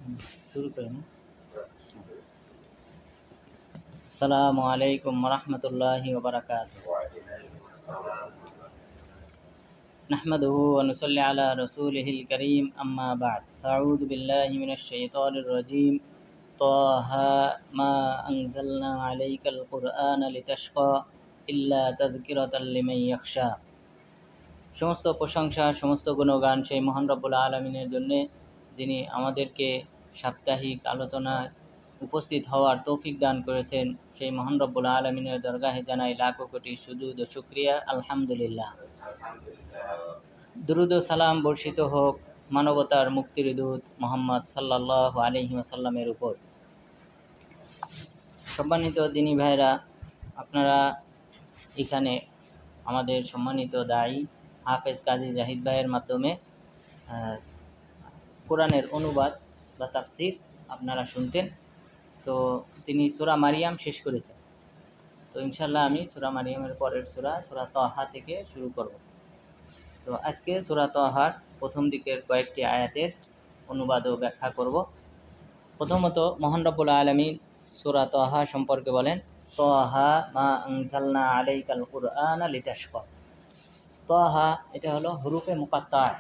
शुरू करें। अस्सलामु अलैकुम वरहमतुल्लाहि वबरकातुहू। नहमदुहु व नुसल्ली अला रसूलिहिल करीम, अम्मा बाद। अऊज़ु बिल्लाहि मिनश शैतानिर रजीम। ताहा मा अंज़लना अलैकल कुरआन लितशक़ा इल्ला तज़किराताल लिमन यख्शा। समस्त प्रशंसा समस्त गुणगान সেই মহান রব্বুল আলামিনের জন্য, যিনি আমাদেরকে সাপ্তাহিক আলোচনায় উপস্থিত হওয়ার তৌফিক দান করেছেন। সেই মহান রব্বুল আলামিনের দরগাহে জানাই লাখো কোটি সুজুদ ও শুকরিয়া, আলহামদুলিল্লাহ। দুরুদ ও সালাম বর্ষিত হোক মানবতার মুক্তির দূত মুহাম্মদ সাল্লাল্লাহু আলাইহি ওয়াসাল্লামের উপর। সম্মানিত দিনী ভাইরা, আপনারা এখানে আমাদের সম্মানিত দায়ী হাফেজ কাজী জাহিদ ভাইয়ের মাধ্যমে কোরআনের অনুবাদ বা তাফসির আপনারা শুনতেন। তো তিনি সূরা মারিয়াম শেষ করেছেন। তো ইনশাল্লাহ আমি সূরা মারিয়ামের পরের সূরা তাহা থেকে শুরু করব। তো আজকে সূরা তাহার প্রথম দিকের কয়েকটি আয়াতের অনুবাদ ও ব্যাখ্যা করব। প্রথমত মহান রব্বুল আলামিন সূরা তাহা সম্পর্কে বলেন, তাহা মা আনজালনা আলাইকাল কুরআনা লিতাশকা। তাহা এটা হলো হুরুফে মুকাত্তাআত।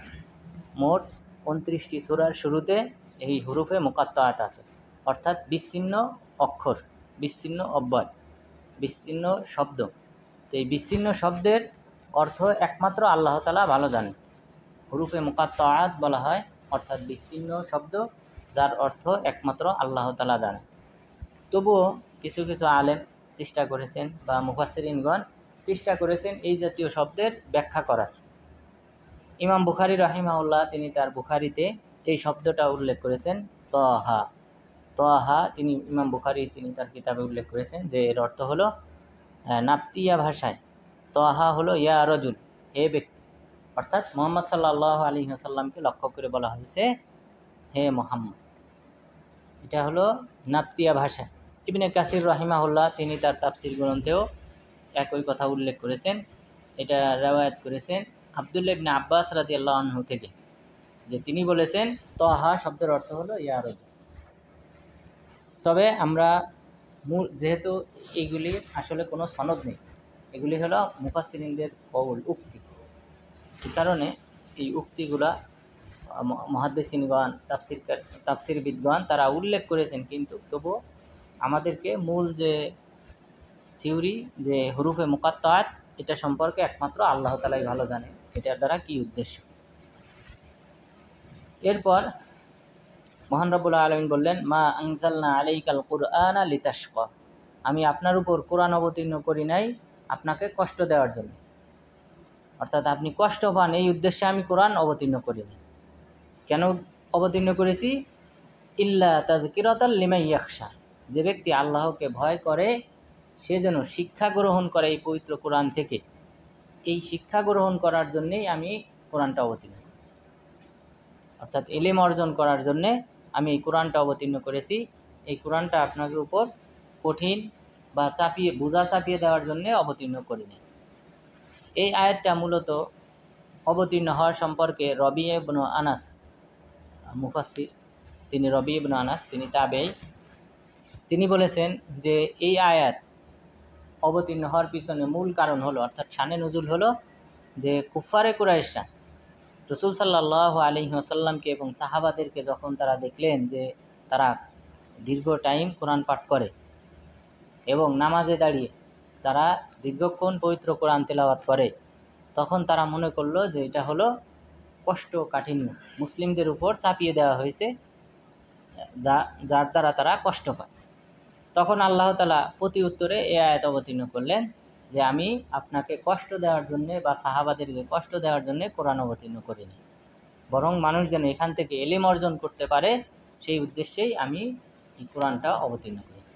মোট 29টি সূরার শুরুতে এই হুরুফে মুকাত্তাআত আছে, অর্থাৎ বিচ্ছিন্ন অক্ষর, বিচ্ছিন্ন অব্যয়, বিচ্ছিন্ন শব্দ। তো এই বিচ্ছিন্ন শব্দের অর্থ একমাত্র আল্লাহ তাআলা ভালো জানেন। হুরুফে মুকাত্তাআত বলা হয়, অর্থাৎ বিচ্ছিন্ন শব্দ যার অর্থ একমাত্র আল্লাহ তাআলা জানেন। তবুও কিছু কিছু আলেম চেষ্টা করেছেন বা মুফাসসিরিনগণ চেষ্টা করেছেন এই জাতীয় শব্দের ব্যাখ্যা করার। ইমাম বুখারী রাহিমাহুল্লাহ তিনি তার বুখারীতে এই শব্দটা উল্লেখ করেছেন, তাহা। তাহা তিনি ইমাম বুখারী তিনি তার কিতাবে উল্লেখ করেছেন যে এর অর্থ হলো নাবতিয়া ভাষায় তাহা হলো ইয়া রাজুল, হে ব্যক্তি, অর্থাৎ মুহাম্মদ সাল্লাল্লাহু আলাইহি ওয়াসাল্লামকে লক্ষ্য করে বলা হয়েছে হে মুহাম্মদ। এটা হলো নাবতিয়া ভাষা। ইবনে কাসির রাহিমাহুল্লাহ তিনি তার তাফসীর গ্রন্থেও একই কথা উল্লেখ করেছেন। এটা রিওয়ায়াত করেছেন আব্দুল্লাহ ইবনে আব্বাস রাদিয়াল্লাহু আনহু থেকে, যে তিনি বলেছেন তাহা শব্দের অর্থ হলো ইয়া রাজুল। তবে আমরা যেহেতু এইগুলি আসলে কোনো সনদ নেই, এগুলি হলো মুফাসসিরিনদের কওল, উক্তি, এই কারণে এই উক্তিগুলা মুহাদ্দিসিনগণ তাফসীরবিদগণ তারা উল্লেখ করেছেন, কিন্তু তবুও আমাদেরকে মূল যে থিওরি যে হুরুফে মুকাত্তাআত এটা সম্পর্কে একমাত্র আল্লাহ তাআলাই ভালো জানেন এটার দ্বারা কি উদ্দেশ্য। এরপর মহান রব্বুল আলামিন বললেন, মা আনজালনা আলাইকাল কুরআনা লিতাশকা। আমি আপনার উপর কোরআন অবতীর্ণ করি নাই আপনাকে কষ্ট দেওয়ার জন্য, অর্থাৎ আপনি কষ্ট পান এই উদ্দেশ্যে আমি কোরআন অবতীর্ণ করিনি। কেন অবতীর্ণ করেছি? ইল্লা তাযকিরাতাল লিমান ইয়াখশা, যে ব্যক্তি আল্লাহকে ভয় করে সে যেন শিক্ষা গ্রহণ করে এই পবিত্র কোরআন থেকে। এই শিক্ষা গ্রহণ করার জন্যেই আমি কোরআনটা অবতীর্ণ করেছি, অর্থাৎ ইলম অর্জন করার জন্যে আমি এই কোরআনটা অবতীর্ণ করেছি। এই কোরআনটা আপনাদের উপর কঠিন বা বোঝা চাপিয়ে দেওয়ার জন্যে অবতীর্ণ করিনি। এই আয়াতটা মূলত অবতীর্ণ হওয়ার সম্পর্কে রবি ইবনে আনাস মুফাসসির, তিনি রবি ইবনে আনাস তিনি তাবেঈ, তিনি বলেছেন যে এই আয়াত অবতীর্ণ হওয়ার পিছনে মূল কারণ হলো, অর্থাৎ শানে নুজুল হলো যে কুফারে কুরাইশরা রাসূল সাল্লাল্লাহু আলাইহি ওয়াসাল্লামকে এবং সাহাবাদেরকে যখন তারা দেখলেন যে তারা দীর্ঘ টাইম কোরআন পাঠ করে এবং নামাজে দাঁড়িয়ে তারা দীর্ঘক্ষণ পবিত্র কোরআন তেলাওয়াত করে, তখন তারা মনে করলো যে এটা হলো কষ্ট কাঠিন্য মুসলিমদের উপর চাপিয়ে দেওয়া হয়েছে, যার দ্বারা তারা কষ্ট পায়। তখন আল্লাহ তাআলা প্রতি উত্তরে এই আয়াত অবতীর্ণ করলেন যে আমি আপনাকে কষ্ট দেওয়ার জন্য বা সাহাবাদেরকে কষ্ট দেওয়ার জন্য কোরআন অবতীর্ণ করিনি, বরং মানুষ যেন এখান থেকে ইলম অর্জন করতে পারে সেই উদ্দেশ্যেই আমি এই কোরআনটা অবতীর্ণ করেছি।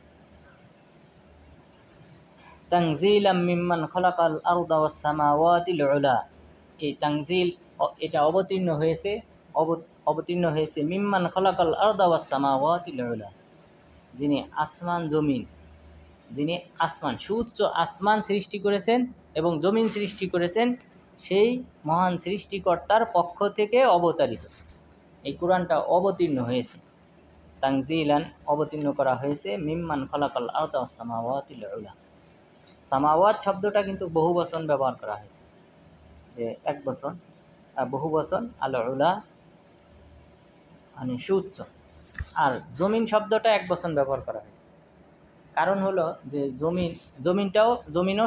তানজিলাম মিম্মান খালাকাল আরদা ওয়াস সামাওয়াতিল উলা, এই তানজিল এটা অবতীর্ণ হয়েছে মিম্মান খালাকাল আরদা ওয়াস সামাওয়াতিল উলা, যিনি আসমান জমিন, যিনি আসমান সুউচ্চ আসমান সৃষ্টি করেছেন এবং জমিন সৃষ্টি করেছেন, সেই মহান সৃষ্টিকর্তার পক্ষ থেকে অবতারিত এই কোরআনটা অবতীর্ণ হয়েছে। তানজিলান অবতীর্ণ করা হয়েছে মিম্মান খলাকাল আরদা ওয়াস সামাওয়াতিল উলা। সামাওয়াত শব্দটা কিন্তু বহু বচন ব্যবহার করা হয়েছে, যে এক বচন, বহু বচন, আল উলা মানে সুউচ্চ। আর জমিন শব্দটা এক বচন ব্যবহার করা হয়েছে, কারণ হলো যে জমিনও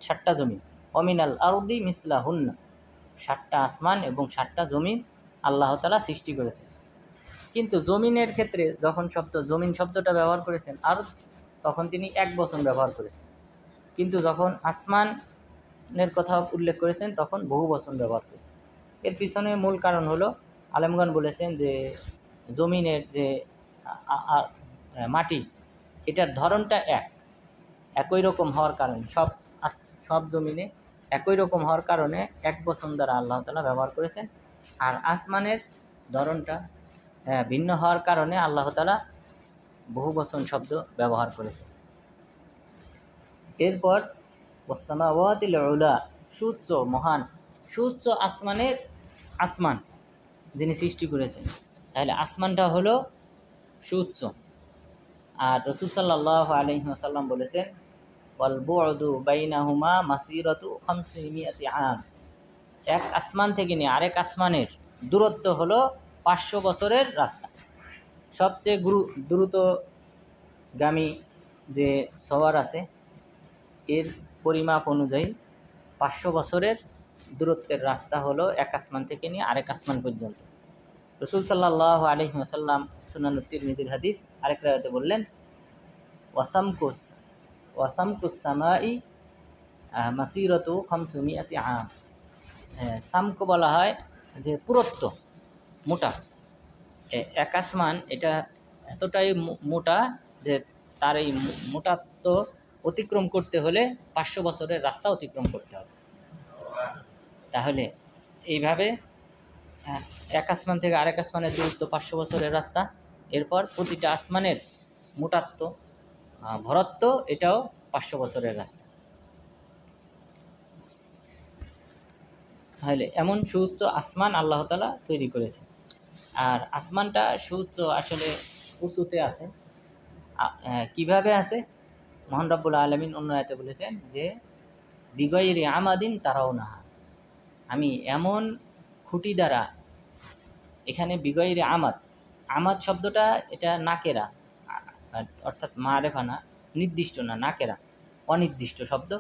সাতটা জমিন, অমিনাল আরদি মিসলাহুন্না, 7টা আসমান এবং 7টা জমিন আল্লাহ তাআলা সৃষ্টি করেছেন। কিন্তু জমিনের ক্ষেত্রে যখন জমিন শব্দটা ব্যবহার করেছেন আর তখন তিনি এক বচন ব্যবহার করেছেন, কিন্তু যখন আসমানের কথা উল্লেখ করেছেন তখন বহু বচন ব্যবহার করেছেন। এর পিছনে মূল কারণ হলো আলেমগণ বলেছেন যে জমিনের যে মাটি, এটার ধরনটা একই রকম হওয়ার কারণে সব জমিনে একই রকম হওয়ার কারণে এক বচন দ্বারা আল্লাহ তাআলা ব্যবহার করেছেন। আর আসমানের ধরনটা ভিন্ন হওয়ার কারণে আল্লাহ তাআলা বহু বচন শব্দ ব্যবহার করেছেন। এরপর ওয়াসসামাওয়াতিল উলা, সুউচ্চ মহান, সুউচ্চ আসমান যিনি সৃষ্টি করেছেন, তাহলে আসমানটা হলো সুউচ্চ। আর রাসূল সাল্লাল্লাহু আলাইহি ওয়াসাল্লাম বলেছেন ওয়াল বু'দু বাইনাহুমা মাসিরাতু 500 আম, এক আসমান থেকে নিয়ে আরেক আসমানের দূরত্ব হলো 500 বছরের রাস্তা। সবচেয়ে দ্রুতগামী যে সওয়ার আছে এর পরিমাপ অনুযায়ী 500 বছরের দূরত্বের রাস্তা হলো এক আসমান থেকে নিয়ে আরেক আসমান পর্যন্ত। রাসূল সাল্লাল্লাহু আলাইহি ওয়াসাল্লাম সুনান তিরমিজির হাদিস আরেক রাওয়ায়াতে বললেন ওয়াসামকুস সামাই মাসিরাতু 500 আম। সামক বলা হয় যে পুরুত্ব, মোটা। এক আসমান এটা এতটাই মোটা যে তার এই মোটাত্ব অতিক্রম করতে হলে 500 বছরের রাস্তা অতিক্রম করতে হবে। তাহলে এইভাবে এক আসমান থেকে আরেক আসমানের দূরত্ব 500 বছরের রাস্তা। এরপর প্রতিটা আসমানের মোটাত্ব ভরত্ব এটাও 500 বছরের রাস্তা। তাহলে এমন সুউচ্চ আসমান আল্লাহ তাআলা তৈরি করেছেন। আর আসমানটা সুউচ্চ আসলে উঁচুতে আছে। কিভাবে আছে? মহান রব্বুল আলামিন অন্য আয়াতে বলেছেন যে বিগাইরি আমাদিন তারাউনাহা, আমি এমন খুঁটি দ্বারা, এখানে বিগাইরি আমাদ শব্দটা এটা নাকেরা, অর্থাৎ মারেফা না, নির্দিষ্ট না, নাকেরা অনির্দিষ্ট শব্দ।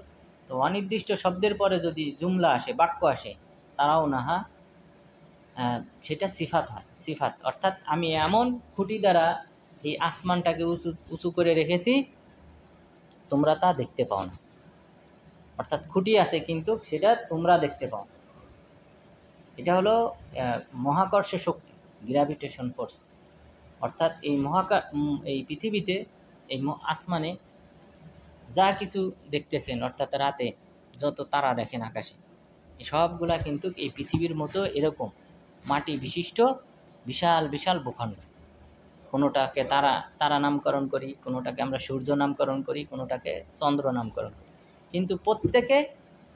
তো অনির্দিষ্ট শব্দের পরে যদি জুমলা আসে, বাক্য আসে, তারাউনাহা, সেটা সিফাত হয়। সিফাত অর্থাৎ আমি এমন খুঁটি দ্বারা এই আসমানটাকে উঁচু করে রেখেছি, তোমরা তা দেখতে পাও না। অর্থাৎ খুঁটি আছে কিন্তু সেটা তোমরা দেখতে পাও। এটা হলো মহাকর্ষ শক্তি, গ্র্যাভিটেশন ফোর্স। অর্থাৎ এই পৃথিবীতে, এই আসমানে যা কিছু দেখতেছেন, অর্থাৎ রাতে যত তারা দেখেন আকাশে, সবগুলা কিন্তু এই পৃথিবীর মতো এরকম মাটি বিশিষ্ট বিশাল বিশাল ভূখণ্ড। কোনোটাকে তারা নামকরণ করি, কোনোটাকে আমরা সূর্য নামকরণ করি, কোনোটাকে চন্দ্র নামকরণ করি, কিন্তু প্রত্যেকে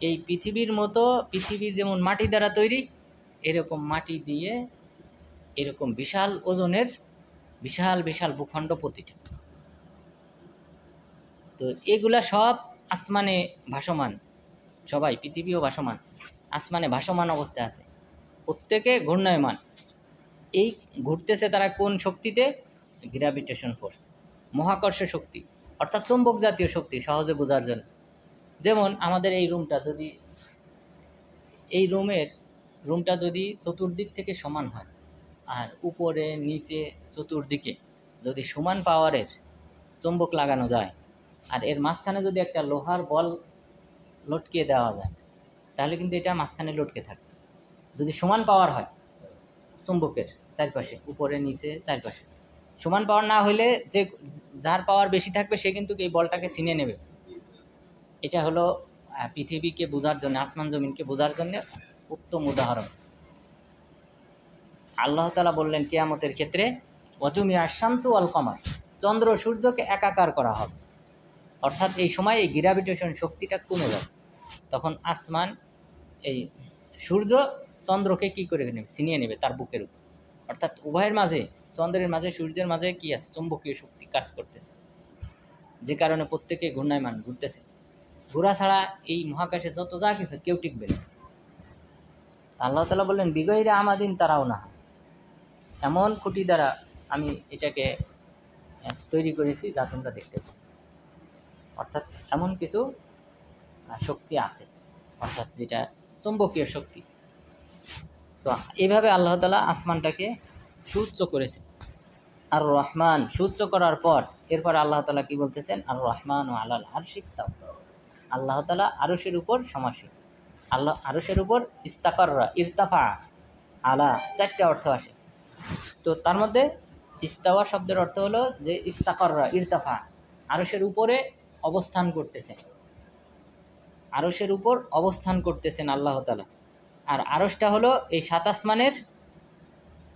এই পৃথিবীর মতো, পৃথিবীর যেমন মাটি দ্বারা তৈরি, এরকম মাটি দিয়ে এরকম বিশাল ওজনের বিশাল বিশাল ভূখণ্ড প্রতিটি। তো এগুলা সব আসমানে ভাসমান, সবাই পৃথিবীও ভাসমান, আসমানে ভাসমান অবস্থায় আছে, প্রত্যেকে ঘূর্ণায়মান। এই ঘুরতেছে তারা কোন শক্তিতে? গ্র্যাভিটেশন ফোর্স, মহাকর্ষ শক্তি, অর্থাৎ চুম্বক জাতীয় শক্তি। সহজে বোঝার জন্য, যেমন আমাদের এই রুমটা যদি চতুর্দিক থেকে সমান হয়, আর উপরে নিচে চতুর্দিকে যদি সমান পাওয়ারের চুম্বক লাগানো যায়, আর এর মাঝখানে যদি একটা লোহার বল লটকিয়ে দেওয়া যায়, তাহলে কিন্তু এটা মাঝখানে লটকে থাকবে। যদি সমান পাওয়ার হয় চুম্বকের চারপাশে, উপরে নিচে চারপাশে, সমান পাওয়ার না হইলে যে যার পাওয়ার বেশি থাকবে সে কিন্তু এই বলটাকে ছিনে নেবে। এটা হলো পৃথিবীকে বোঝার জন্য, আসমান জমিনকে বোঝার জন্য উত্তম উদাহরণ। আল্লাহ তাআলা বললেন কিয়ামতের ক্ষেত্রে ওয়াজুমিআশ শামসু ওয়াল কমার, চন্দ্র সূর্যকে একাকার করা হবে। অর্থাৎ এই সময় এই গ্র্যাভিটেশন শক্তিটা কমে যাবে, তখন আসমান, এই সূর্য চন্দ্রকে কি করে নেবে? ছিনিয়ে নেবে তার বুকের উপর। অর্থাৎ উভয়ের মাঝে চন্দ্রের মাঝে সূর্যের মাঝে কি আছে, চুম্বকীয় শক্তি কাজ করতেছে, যে কারণে প্রত্যেকে ঘূর্ণায়মান ঘুরতেছে। ঘোরা ছাড়া এই মহাকাশে যত যা কিছু কেউ টিকবে না। আল্লাহ তাআলা বললেন বিগৈরে আমাদিন তারাও না, এমন খুঁটি দ্বারা আমি এটাকে তৈরি করেছি যা তোমরা দেখতে পাও। অর্থাৎ এমন কিছু শক্তি আছে, অর্থাৎ যেটা চুম্বকীয় শক্তি। তো এইভাবে আল্লাহ তাআলা আসমানটাকে সুউচ্চ করেছে। আর রহমান সুউচ্চ করার পর এরপর আল্লাহ তাআলা কি বলতেছেন, আর রহমান ও আলাল আরশি ইস্তাওয়া, আল্লাহ তাআলা আরশের উপর সমাসীন। আল্লাহ আরশের উপর ইস্তাকাররা, ইরতাফা, আলা, 4টা অর্থ আসে। তো তার মধ্যে ইস্তাওয়া শব্দের অর্থ হলো যে ইস্তাকাররা, ইরতাফা, আরশের উপরে অবস্থান করতেছেন, আরশের উপর অবস্থান করতেছেন আল্লাহ তাআলা। আর আরশটা হলো এই 7 আসমানের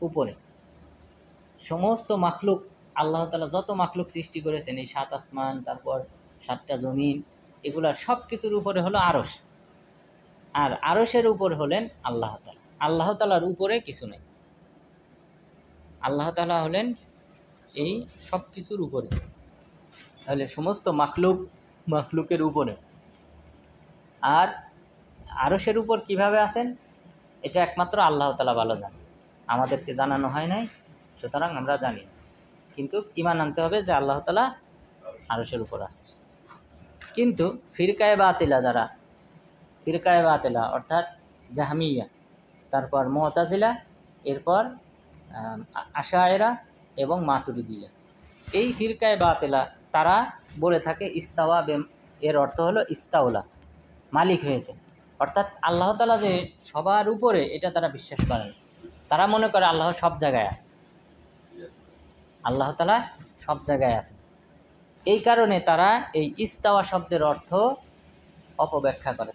উপরে। সমস্ত মাখলুক আল্লাহ তাআলা যত মাখলুক সৃষ্টি করেছেন, এই 7 আসমান, তারপর 7টা জমিন, এগুলা সব কিছুর উপরে হলো আরশ। আর আরশের উপর হলেন আল্লাহ তাআলা। আল্লাহ তাআলার উপরে কিছু নেই। আল্লাহ তাআলা হলেন এই সব কিছুর উপরে, তাহলে সমস্ত মাখলুকের উপরে। আর আরশের উপর কিভাবে আছেন এটা একমাত্র আল্লাহ তাআলা ভালো জানেন, আমাদেরকে জানানো হয় নাই, সুতরাং আমরা জানি। কিন্তু ঈমান আনতে হবে যে আল্লাহ তাআলা আরশের উপর আছে। কিন্তু ফিরকায়ে বাতিলা, যারা ফিরকায়ে বাতিলা অর্থাৎ জাহমিয়া, তারপর মুতাজিলা, এরপর আশায়েরা এবং মাতুরিদিয়া, এই ফিরকায়ে বাতিলা তারা বলে থাকে ইস্তাওয়া, এর অর্থ হলো ইস্তাওলা, মালিক হয়েছে। অর্থাৎ আল্লাহ তাআলা যে সবার উপরে এটা তারা বিশ্বাস করে না। তারা মনে করে আল্লাহ সব জায়গায় আছে, আল্লাহ তাআলা সব জায়গায় আছে। এই কারণে তারা এই ইস্তাওয়া শব্দের অর্থ অপব্যাখ্যা করে,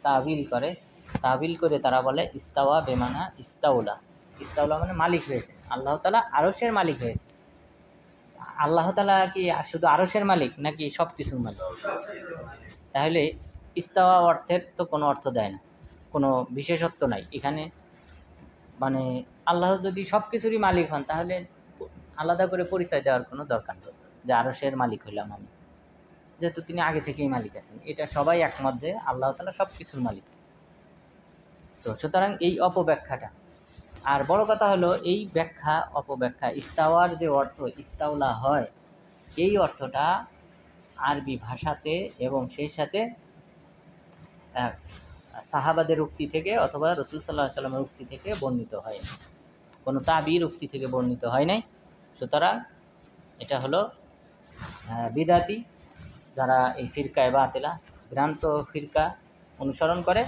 তাবিল করে তারা বলে ইস্তাওয়া বেমানা ইস্তাউলা। ইস্তাউলা মানে মালিক হয়েছে, আল্লাহ তাআলা আরশের মালিক হয়েছে। আল্লাহ তাআলা কি শুধু আরশের মালিক নাকি সব কিছুর মালিক? তাহলে ইস্তাওয়া অর্থের তো কোনো অর্থ দেয় না, কোনো বিশেষত্ব নাই এখানে। মানে আল্লাহ যদি সব কিছুরই মালিক হন তাহলে আলাদা করে পরিচয় দেওয়ার কোনো দরকার নেই যে আরশের মালিক হইলাম আমি, যেহেতু তিনি আগে থেকেই মালিক আছেন। এটা সবাই একমত যে আল্লাহ তাআলা সব কিছুর মালিক। তো সুতরাং এই অপব্যাখ্যাটা, আর বড় কথা হলো এই ব্যাখ্যা অপব্যাখ্যা, ইস্তাওয়ার যে অর্থ ইস্তাউলা হয়, এই অর্থটা আরবি ভাষাতে এবং সেই সাথে সাহাবাদের উক্তি থেকে অথবা রাসূল সাল্লাল্লাহু আলাইহি ওয়াসাল্লামের উক্তি থেকে বর্ণিত হয়, কোনো তাবির উক্তি থেকে বর্ণিত হয় নাই। সুতরাং এটা হলো বিদাতি, যারা এই ফিরকায়ে বাতিলা, ভ্রান্ত ফিরকা অনুসরণ করে,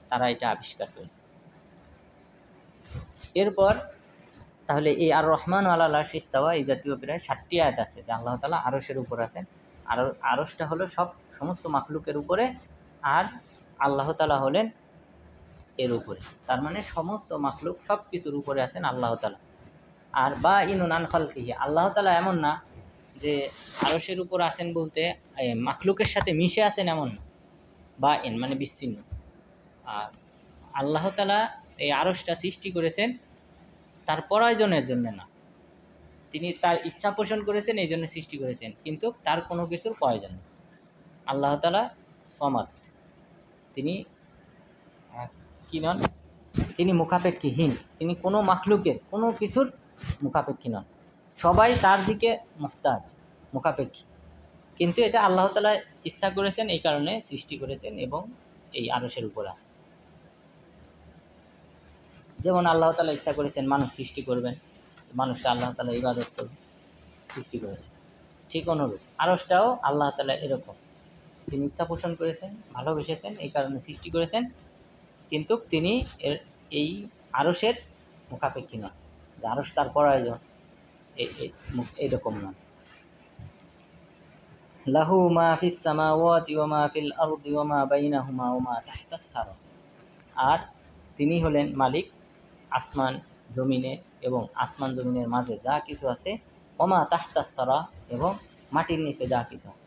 তারা এটা আবিষ্কার করেছে। এরপর তাহলে এই আর রহমান আলাল আরশি ইস্তাওয়া, এই জাতীয় প্রায় 7টি আয়াত আছে যে আল্লাহ তাআলা আরশের উপর আছেন। আর আরশটা হলো সমস্ত মাখলুকের উপরে, আর আল্লাহ তাআলা হলেন এর উপরে। তার মানে সমস্ত মাখলুক সব কিছুর উপরে আছেন আল্লাহ তাআলা। আর বা ইনুন আন খালকিহি, আল্লাহ তাআলা এমন না যে আরশের উপর আছেন বলতে মাখলুকের সাথে মিশে আছেন এমন না, বা ইন মানে বিচ্ছিন্ন। আর আল্লাহ তাআলা এই আরশটা সৃষ্টি করেছেন তার প্রয়োজনের জন্য না, তিনি তার ইচ্ছা পোষণ করেছেন, এই জন্য সৃষ্টি করেছেন, কিন্তু তার কোনো কিছুর প্রয়োজন নেই। আল্লাহ তাআলা সমাদ, তিনি কি নন, তিনি মুখাপেক্ষীহীন, তিনি কোনো মাখলুকের কোনো কিছুর মুখাপেক্ষী নন, সবাই তার দিকে মুহতাজ, মুখাপেক্ষী। কিন্তু এটা আল্লাহ তাআলা ইচ্ছা করেছেন, এই কারণে সৃষ্টি করেছেন এবং এই আরশের উপর আছে। যেমন আল্লাহ তাআলা ইচ্ছা করেছেন মানুষ সৃষ্টি করবেন, মানুষকে আল্লাহ তাআলা ইবাদত করবেন, সৃষ্টি করেছেন। ঠিক অনুরূপ আরশটাও আল্লাহ তাআলা এরকম, তিনি ইচ্ছা পোষণ করেছেন, ভালোবেসেছেন, এই কারণে সৃষ্টি করেছেন, কিন্তু তিনি এই আরশের মুখাপেক্ষী নন, যে আরশ তার প্রয়োজন, এইরকম নন। লাহু মা ফিস সামাওয়াতি ওয়া মা ফিল আরদি ওয়া মা বাইনাহুমা ওয়া মা তাহতাস সারা, আর তিনি হলেন মালিক আসমান জমিনে এবং আসমান জমিনের মাঝে যা কিছু আছে, ওয়া মা তাহতাস সারা, এবং মাটির নিচে যা কিছু আছে,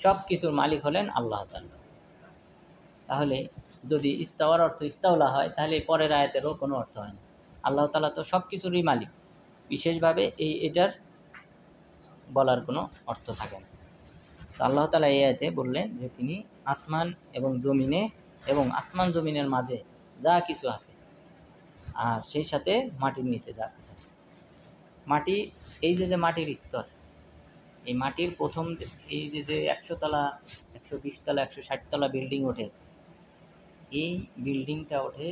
সব কিছুর মালিক হলেন আল্লাহ তাআলা। তাহলে যদি ইস্তাওয়ার অর্থ ইস্তাওলা হয়, তাহলে পরের আয়াতেরও কোনো অর্থ হয় না। আল্লাহ তাআলা তো সব কিছুরই মালিক, বিশেষভাবে এটার বলার কোনো অর্থ থাকে না। তো আল্লাহ তাআলা এই আয়াতে বললেন যে তিনি আসমান এবং জমিনে এবং আসমান জমিনের মাঝে যা কিছু আছে আর সেই সাথে মাটির নিচে যা কিছু আছে। মাটি, এই যে মাটির স্তর, এই মাটির প্রথম এই যে 100 তলা, 120 তলা, 160 তলা বিল্ডিং ওঠে, এই বিল্ডিংটা ওঠে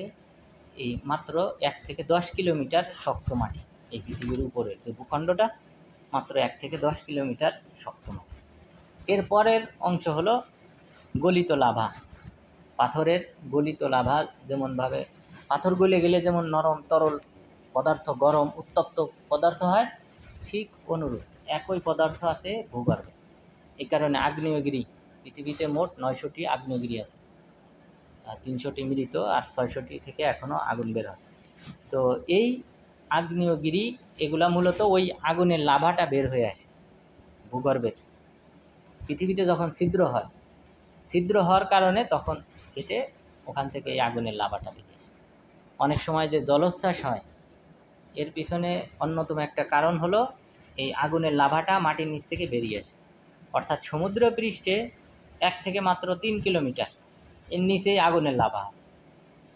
এই মাত্র 1 থেকে 10 কিলোমিটার শক্ত মাটি। এই পৃথিবীর উপরের যে ভূখণ্ডটা মাত্র 1 থেকে 10 কিলোমিটার শক্ত মাটি। এরপরের অংশ হলো গলিত লাভা, পাথরের গলিত লাভা। যেমনভাবে পাথর গলে গেলে যেমন নরম তরল পদার্থ, গরম উত্তপ্ত পদার্থ হয়, ঠিক অনুরূপ একই পদার্থ আছে ভূগর্ভে। এই কারণে আগ্নেয়গিরি, পৃথিবীতে মোট 900টি আগ্নেয়গিরি আছে, 300টি মৃত আর 600টি থেকে এখনও আগুন বের হয়। তো এই আগ্নেয়গিরি এগুলা মূলত ওই আগুনের লাভাটা বের হয়ে আসে ভূগর্ভের। পৃথিবীতে যখন ছিদ্র হয়, ছিদ্র হওয়ার কারণে তখন কেটে ওখান থেকে এই আগুনের লাভাটা বেরিয়ে আসে। অনেক সময় যে জলোচ্ছ্বাস হয়, এর পিছনে অন্যতম একটা কারণ হলো এই আগুনের লাভাটা মাটির নিচ থেকে বেরিয়ে আসে। অর্থাৎ সমুদ্র পৃষ্ঠে 1 থেকে মাত্র 3 কিলোমিটার এর নিচেই আগুনের লাভা আছে।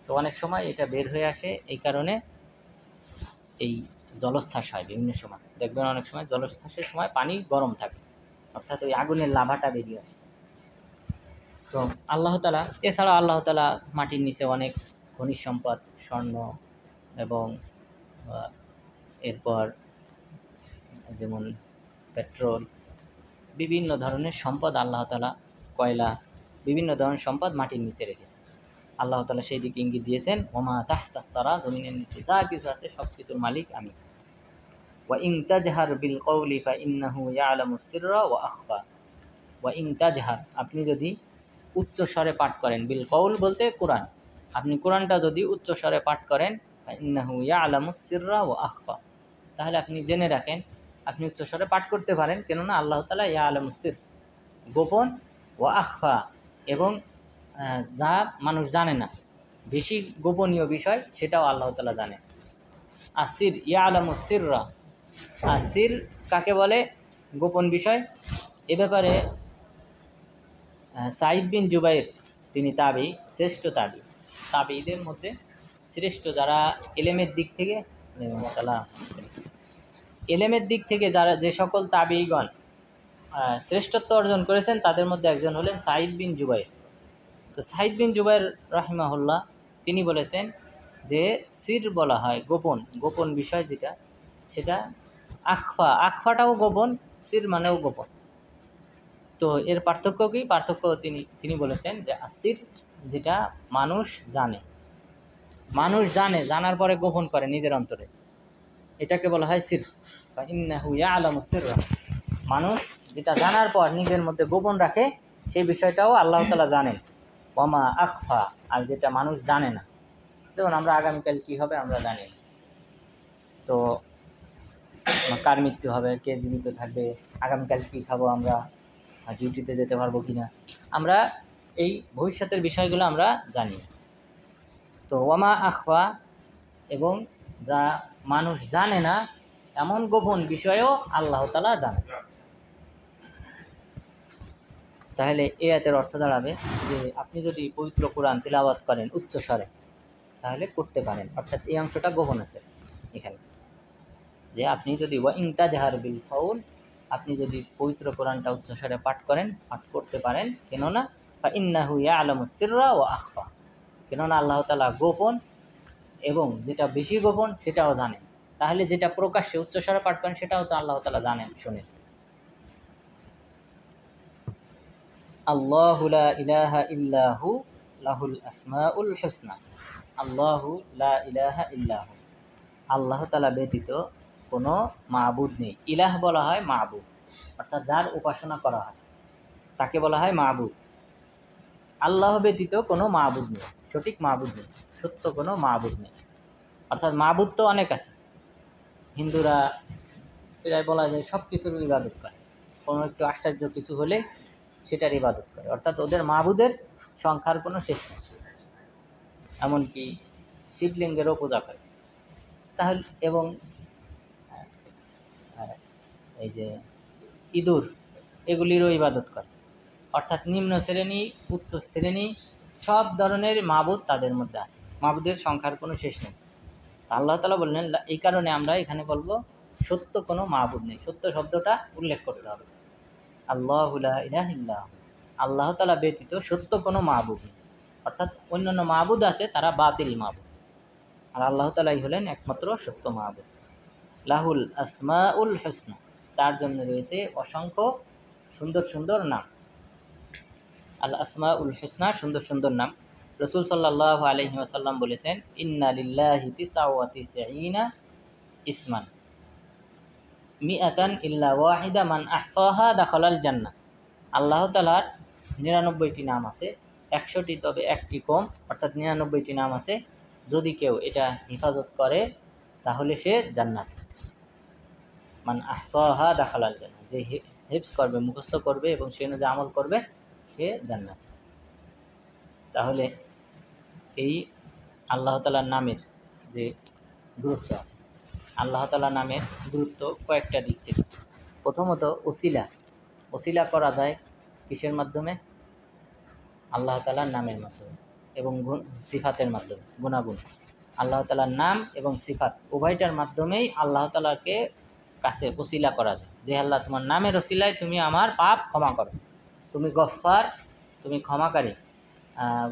তো অনেক সময় এটা বের হয়ে আসে, এই কারণে এই জলোচ্ছ্বাস হয়। বিভিন্ন সময় দেখবেন অনেক সময় জলোচ্ছ্বাসের সময় পানি গরম থাকে, অর্থাৎ ওই আগুনের লাভাটা বেরিয়ে আসে। তো আল্লাহ তাআলা, এছাড়া আল্লাহ তাআলা মাটির নিচে অনেক খনিজ সম্পদ, স্বর্ণ এবং এরপর যেমন পেট্রোল, বিভিন্ন ধরনের সম্পদ আল্লাহ তাআলা, কয়লা, বিভিন্ন ধরনের সম্পদ মাটির নিচে রেখেছেন। আল্লাহ তাআলা সেই দিকে ইঙ্গিত দিয়েছেন, ওমা তাহতা তারা, জমিনের নিচে যা কিছু আছে সব কিছুর মালিক আমি। ওয়া ইন তাজহার বিল কওলি ফা ইন্নাহু ইয়ালামুস সিররা ওয়া আখফা। ওয়া ইন তাজহার, আপনি যদি উচ্চ স্বরে পাঠ করেন, বিল কওল বলতে কোরআন, আপনি কোরআনটা যদি উচ্চ স্বরে পাঠ করেন, ফা ইন্নাহু ইয়ালামুস সিররা ওয়া আখফা, তাহলে আপনি জেনে রাখেন আপনি উচ্চ স্বরে পাঠ করতে পারেন, কেননা আল্লাহ তাআলা ইয়ালামুস সির, গোপন, ওয়া আখফা, এবং যা মানুষ জানে না, বেশি গোপনীয় বিষয়, সেটাও আল্লাহ তাআলা জানে। আসির, ইয়ালামুস সিররা, আসির কাকে বলে? গোপন বিষয়। এ ব্যাপারে সাঈদ বিন জুবাইর, তিনি তাবি, শ্রেষ্ঠ তাবি, তাবিদের মধ্যে শ্রেষ্ঠ, যারা এলেমের দিক থেকে, এলেমের দিক থেকে যারা, যে সকল তাবিগণ শ্রেষ্ঠত্ব অর্জন করেছেন, তাদের মধ্যে একজন হলেন সাঈদ বিন জুবাইর। তো সাঈদ বিন জুবাইর রাহিমাহুল্লাহ, তিনি বলেছেন যে সির বলা হয় গোপন, গোপন বিষয় যেটা, সেটা আখফা, আখফাটাও গোপন, সির মানেও গোপন। তো এর পার্থক্য কি? পার্থক্য তিনি বলেছেন যে আসির, যেটা মানুষ জানে, মানুষ জানে, জানার পরে গোপন করে নিজের অন্তরে, এটাকে বলা হয় সির। ইন্নাহু ইয়ালামুস সিররা, মানুষ যেটা জানার পর নিজের মধ্যে গোপন রাখে, সেই বিষয়টাও আল্লাহ তাআলা জানেন। ওমা আখফা, আর যেটা মানুষ জানে না, যেমন আমরা আগামীকাল কি হবে আমরা জানি, তো কার মৃত্যু হবে, কে জীবিত থাকবে, আগামীকাল কী খাবো, আমরা ডিউটিতে যেতে পারবো কিনা, আমরা এই ভবিষ্যতের বিষয়গুলো আমরা জানি। তো ওয়ামা আখফা, এবং যা মানুষ জানে না এমন গোপন বিষয়ও আল্লাহ তাআলা জানেন। তাহলে এই আয়াতের অর্থ দাঁড়াবে যে আপনি যদি পবিত্র কোরআন তিলাওয়াত করেন উচ্চ স্বরে, তাহলে করতে পারেন, অর্থাৎ এই অংশটা গোপন আছে এখানে, যে আপনি যদি ওয়া ইন তাজহার বিল কওল, আপনি যদি পবিত্র কোরআনটা উচ্চস্বরে পাঠ করেন, পাঠ করতে পারেন, কেননা ফা ইন্নাহু ইয়ালামুস সিররা ওয়া আখফা, কেননা আল্লাহ তাআলা গোপন এবং যেটা বেশি গোপন সেটাও জানেন। তাহলে যেটা প্রকাশ্যে উচ্চস্বরে পাঠ করেন সেটাও তো আল্লাহ তাআলা জানেন, শোনেন। আল্লাহু লা ইলাহা ইল্লাহু লাহুল আসমাউল হুসনা। আল্লাহু লা ইলাহা ইল্লাহু, আল্লাহ তাআলা ব্যতীত কোনো মাবুদ নেই। ইলাহ বলা হয় মাবুদ, অর্থাৎ যার উপাসনা করা হয় তাকে বলা হয় মাবুদ। আল্লাহ ব্যতীত কোনো মাবুদ নেই, সঠিক মাবুদ নেই, সত্য কোনো মাবুদ নেই। অর্থাৎ মাবুদ তো অনেক আছে, হিন্দুরা প্রায় বলা যায় সব কিছুর ইবাদত করে, কোনো একটু আশ্চর্য কিছু হলে সেটার ইবাদত করে, অর্থাৎ ওদের মাবুদের সংখ্যার কোনো শেষ নেই, এমনকি শিবলিঙ্গেরও পূজা করে। তাহলে এবং এই যে ইঁদুর এগুলিরও ইবাদত করে, অর্থাৎ নিম্ন শ্রেণী উচ্চ শ্রেণী সব ধরনের মাবুদ তাদের মধ্যে আছে, মাবুদের সংখ্যার কোনো শেষ নেই। আল্লাহ তাআলা বললেন এই কারণে আমরা এখানে বলবো সত্য কোনো মাবুদ নেই, সত্য শব্দটা উল্লেখ করতে হবে। আল্লাহু লা ইলাহা ইল্লাহু, আল্লাহ তাআলা ব্যতীত সত্য কোনো মাবুদ নেই, অর্থাৎ অন্যান্য মাবুদ আছে তারা বাতিল মাবুদ, আর আল্লাহ তাআলাই হলেন একমাত্র সত্য মাবুদ। লাহুল আসমাউল হুসনা, তার জন্য রয়েছে অসংখ্য সুন্দর সুন্দর নাম। আল আসমাউল হুসনা, সুন্দর সুন্দর নাম। রাসূল সাল্লাল্লাহু আলাইহি ওয়াসাল্লাম বলেছেন, ইন্না লিল্লাহি তিসআও ওয়া তিসঈনা ইসমান মিআতান ইল্লা ওয়াহিদা মান আহসাহা দাখালাল জান্নাহ। আল্লাহ তাআলার 99টি নাম আছে, 100টি তবে একটি কম, অর্থাৎ 99টি নাম আছে, যদি কেউ এটা হেফাজত করে তাহলে সে জান্নাত। মান আহসাহা দাখালাল জান্নাহ, যে হিফজ করবে, মুখস্থ করবে এবং সে অনুযায়ী আমল করবে সে জান্নাত। তাহলে এই আল্লাহ তাআলার নামের যে গুরুত্ব আছে, আল্লাহ তাআলার নামের গুরুত্ব কয়েকটা দিক থেকে। প্রথমত ওসিলা করা যায় কিসের মাধ্যমে? আল্লাহ তাআলার নামের মাধ্যমে এবং সিফাতের মাধ্যমে, গুণাগুণ। আল্লাহ তাআলার নাম এবং সিফাত উভয়টার মাধ্যমেই আল্লাহ তাআলাকে কাছে ওসিলা করা যায়, যে আল্লাহ তোমার নামের ওসিলায় তুমি আমার পাপ ক্ষমা করো, তুমি গফফার, তুমি ক্ষমাকারী।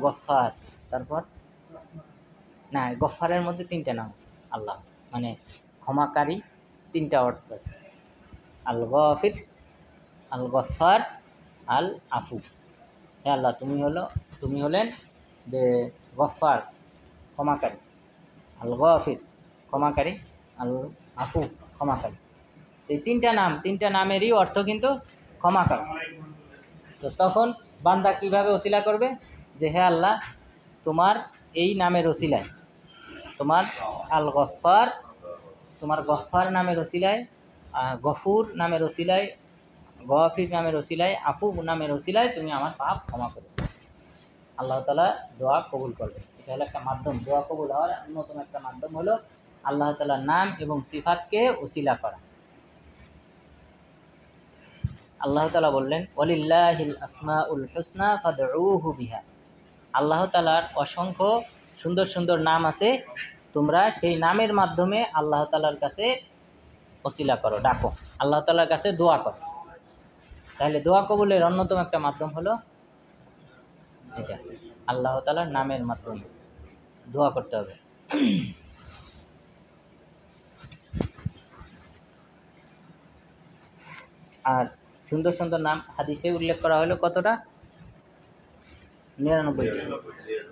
গফফার, তারপর না, গফফারের মধ্যে 3টা নাম আছে আল্লাহ, মানে ক্ষমাকারী 3টা অর্থ আছে, আল গফির, আল গফফার, আল আফু। হে আল্লাহ তুমি হলেন যে গফফার ক্ষমাকারী, আল গফির ক্ষমাকারী, আল আফু ক্ষমাকারী। এই 3টা নামেরই অর্থ কিন্তু ক্ষমাকারী। তো তখন বান্দা কিভাবে ওসিলা করবে? যে হে আল্লাহ তোমার এই নামের ওসিলায়, তোমার আল গফফার, তোমার গফফার নামের ওসিলায়, গফুর নামের ওসিলায়, গফির নামের ওসিলায়, আফু নামের ওসিলায় তুমি আমার পাপ ক্ষমা করো। আল্লাহ তাআলা দোয়া কবুল করবে। এটা হলো একটা মাধ্যম, দোয়া কবুল হওয়ার অন্যতম একটা মাধ্যম হলো আল্লাহ তাআলার নাম এবং সিফাতকে ওসিলা করা। আল্লাহ তাআলা বললেন, ওয়ালিল্লাহিল আসমাউল হুসনা ফাদউহু বিহা, আল্লাহ তাআলার অসংখ্য সুন্দর সুন্দর নাম আছে, তোমরা সেই নামের মাধ্যমে আল্লাহ তাআলার কাছে ওসিলা করো, ডাকো, আল্লাহ তাআলার কাছে দোয়া করো। তাহলে দোয়া কবুলের অন্যতম একটা মাধ্যম হলো এটা, আল্লাহ তাআলার নামের মাধ্যমে দোয়া করতে হবে। আর সুন্দর সুন্দর নাম হাদিসে উল্লেখ করা হলো কতটা?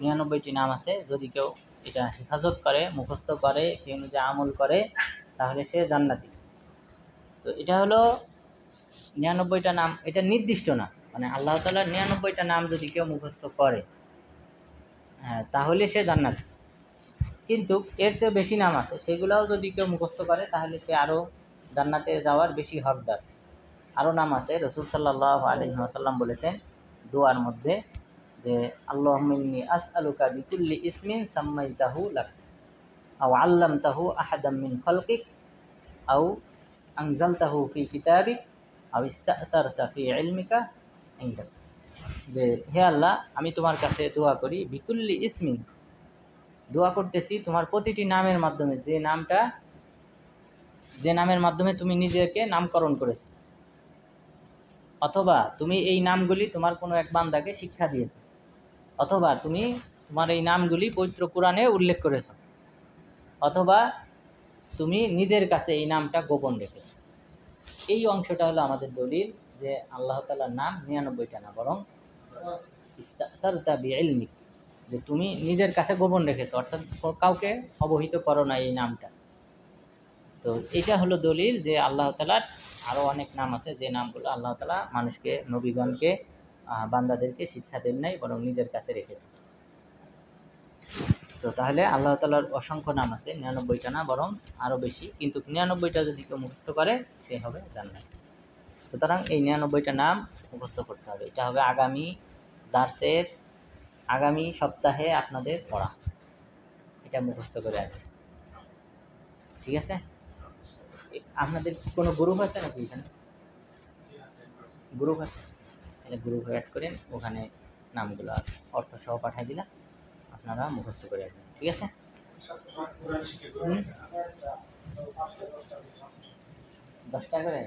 99টি নাম আছে। যদি কেউ এটা হেফাজত করে, মুখস্থ করে, সে অনুযায়ী আমল করে, তাহলে সে জান্নাতি। তো এটা হলো 99টা নাম, এটা নির্দিষ্ট না, মানে আল্লাহ তাআলার 99টা নাম যদি কেউ মুখস্থ করে তাহলে সে জান্নাতি। কিন্তু এর চেয়ে বেশি নাম আছে, সেগুলোও যদি কেউ মুখস্থ করে তাহলে সে আরও জান্নাতে যাওয়ার বেশি হকদার। আরও নাম আছে। রাসূল সাল্লাল্লাহু আলাইহি ওয়াসাল্লাম বলেছেন দোয়ার মধ্যে যে আল্লাহুম্মা ইন্নী আসআলুকা বিকুল্লি ইসমিন সাম্মাইতাহু লাক আও আল্লামতাহু আহাদাম মিন খালকিক আও আনজালতাহু ফি কিতাবিক আও ইস্তাতারতা ফি ইলমিকা ইনদাক, যে হে আল্লাহ আমি তোমার কাছে দোয়া করি, বিকুল্লি ইসমিন, দোয়া করতেছি তোমার প্রতিটি নামের মাধ্যমে, যে নামের মাধ্যমে তুমি নিজেকে নামকরণ করেছো, অথবা তুমি এই নামগুলি তোমার কোনো এক বান্দাকে শিক্ষা দিয়েছো, অথবা তুমি তোমার এই নামগুলি পবিত্র কোরআনে উল্লেখ করেছো, অথবা তুমি নিজের কাছে এই নামটা গোপন রেখেছো। এই অংশটা হলো আমাদের দলিল যে আল্লাহ তাআলার নাম 99টা না, বরং ইস্তাতারতা বিইলমিক, যে তুমি নিজের কাছে গোপন রেখেছো, অর্থাৎ কাউকে অবহিত করো না এই নামটা। তো এটা হলো দলিল যে আল্লাহ তাআলার আরও অনেক নাম আছে, যে নামগুলো আল্লাহ তাআলা মানুষকে, নবীগণকে, বান্দাদেরকে শিক্ষা দেন নাই, বরং নিজের কাছে রেখেছে। তো তাহলে আল্লাহ তাআলার অসংখ্য নাম আছে, 99টা না বরং আরও বেশি, কিন্তু 99টা যদি কেউ মুখস্থ করে সে হবে জান্নাত। সুতরাং এই 99টা নাম মুখস্থ করতে হবে। এটা হবে আগামী সপ্তাহে আপনাদের পড়া, এটা মুখস্থ করে আসবে। ঠিক আছে? আপনাদের কোনো গ্রুপ আছে নাকি এখানে? গ্রুপ আছে, তাহলে গ্রুপে অ্যাড করেন, ওখানে নামগুলো অর্থ সহ পাঠিয়ে দিলাম, আপনারা মুখস্থ করে রাখবেন, ঠিক আছে? 10টা করে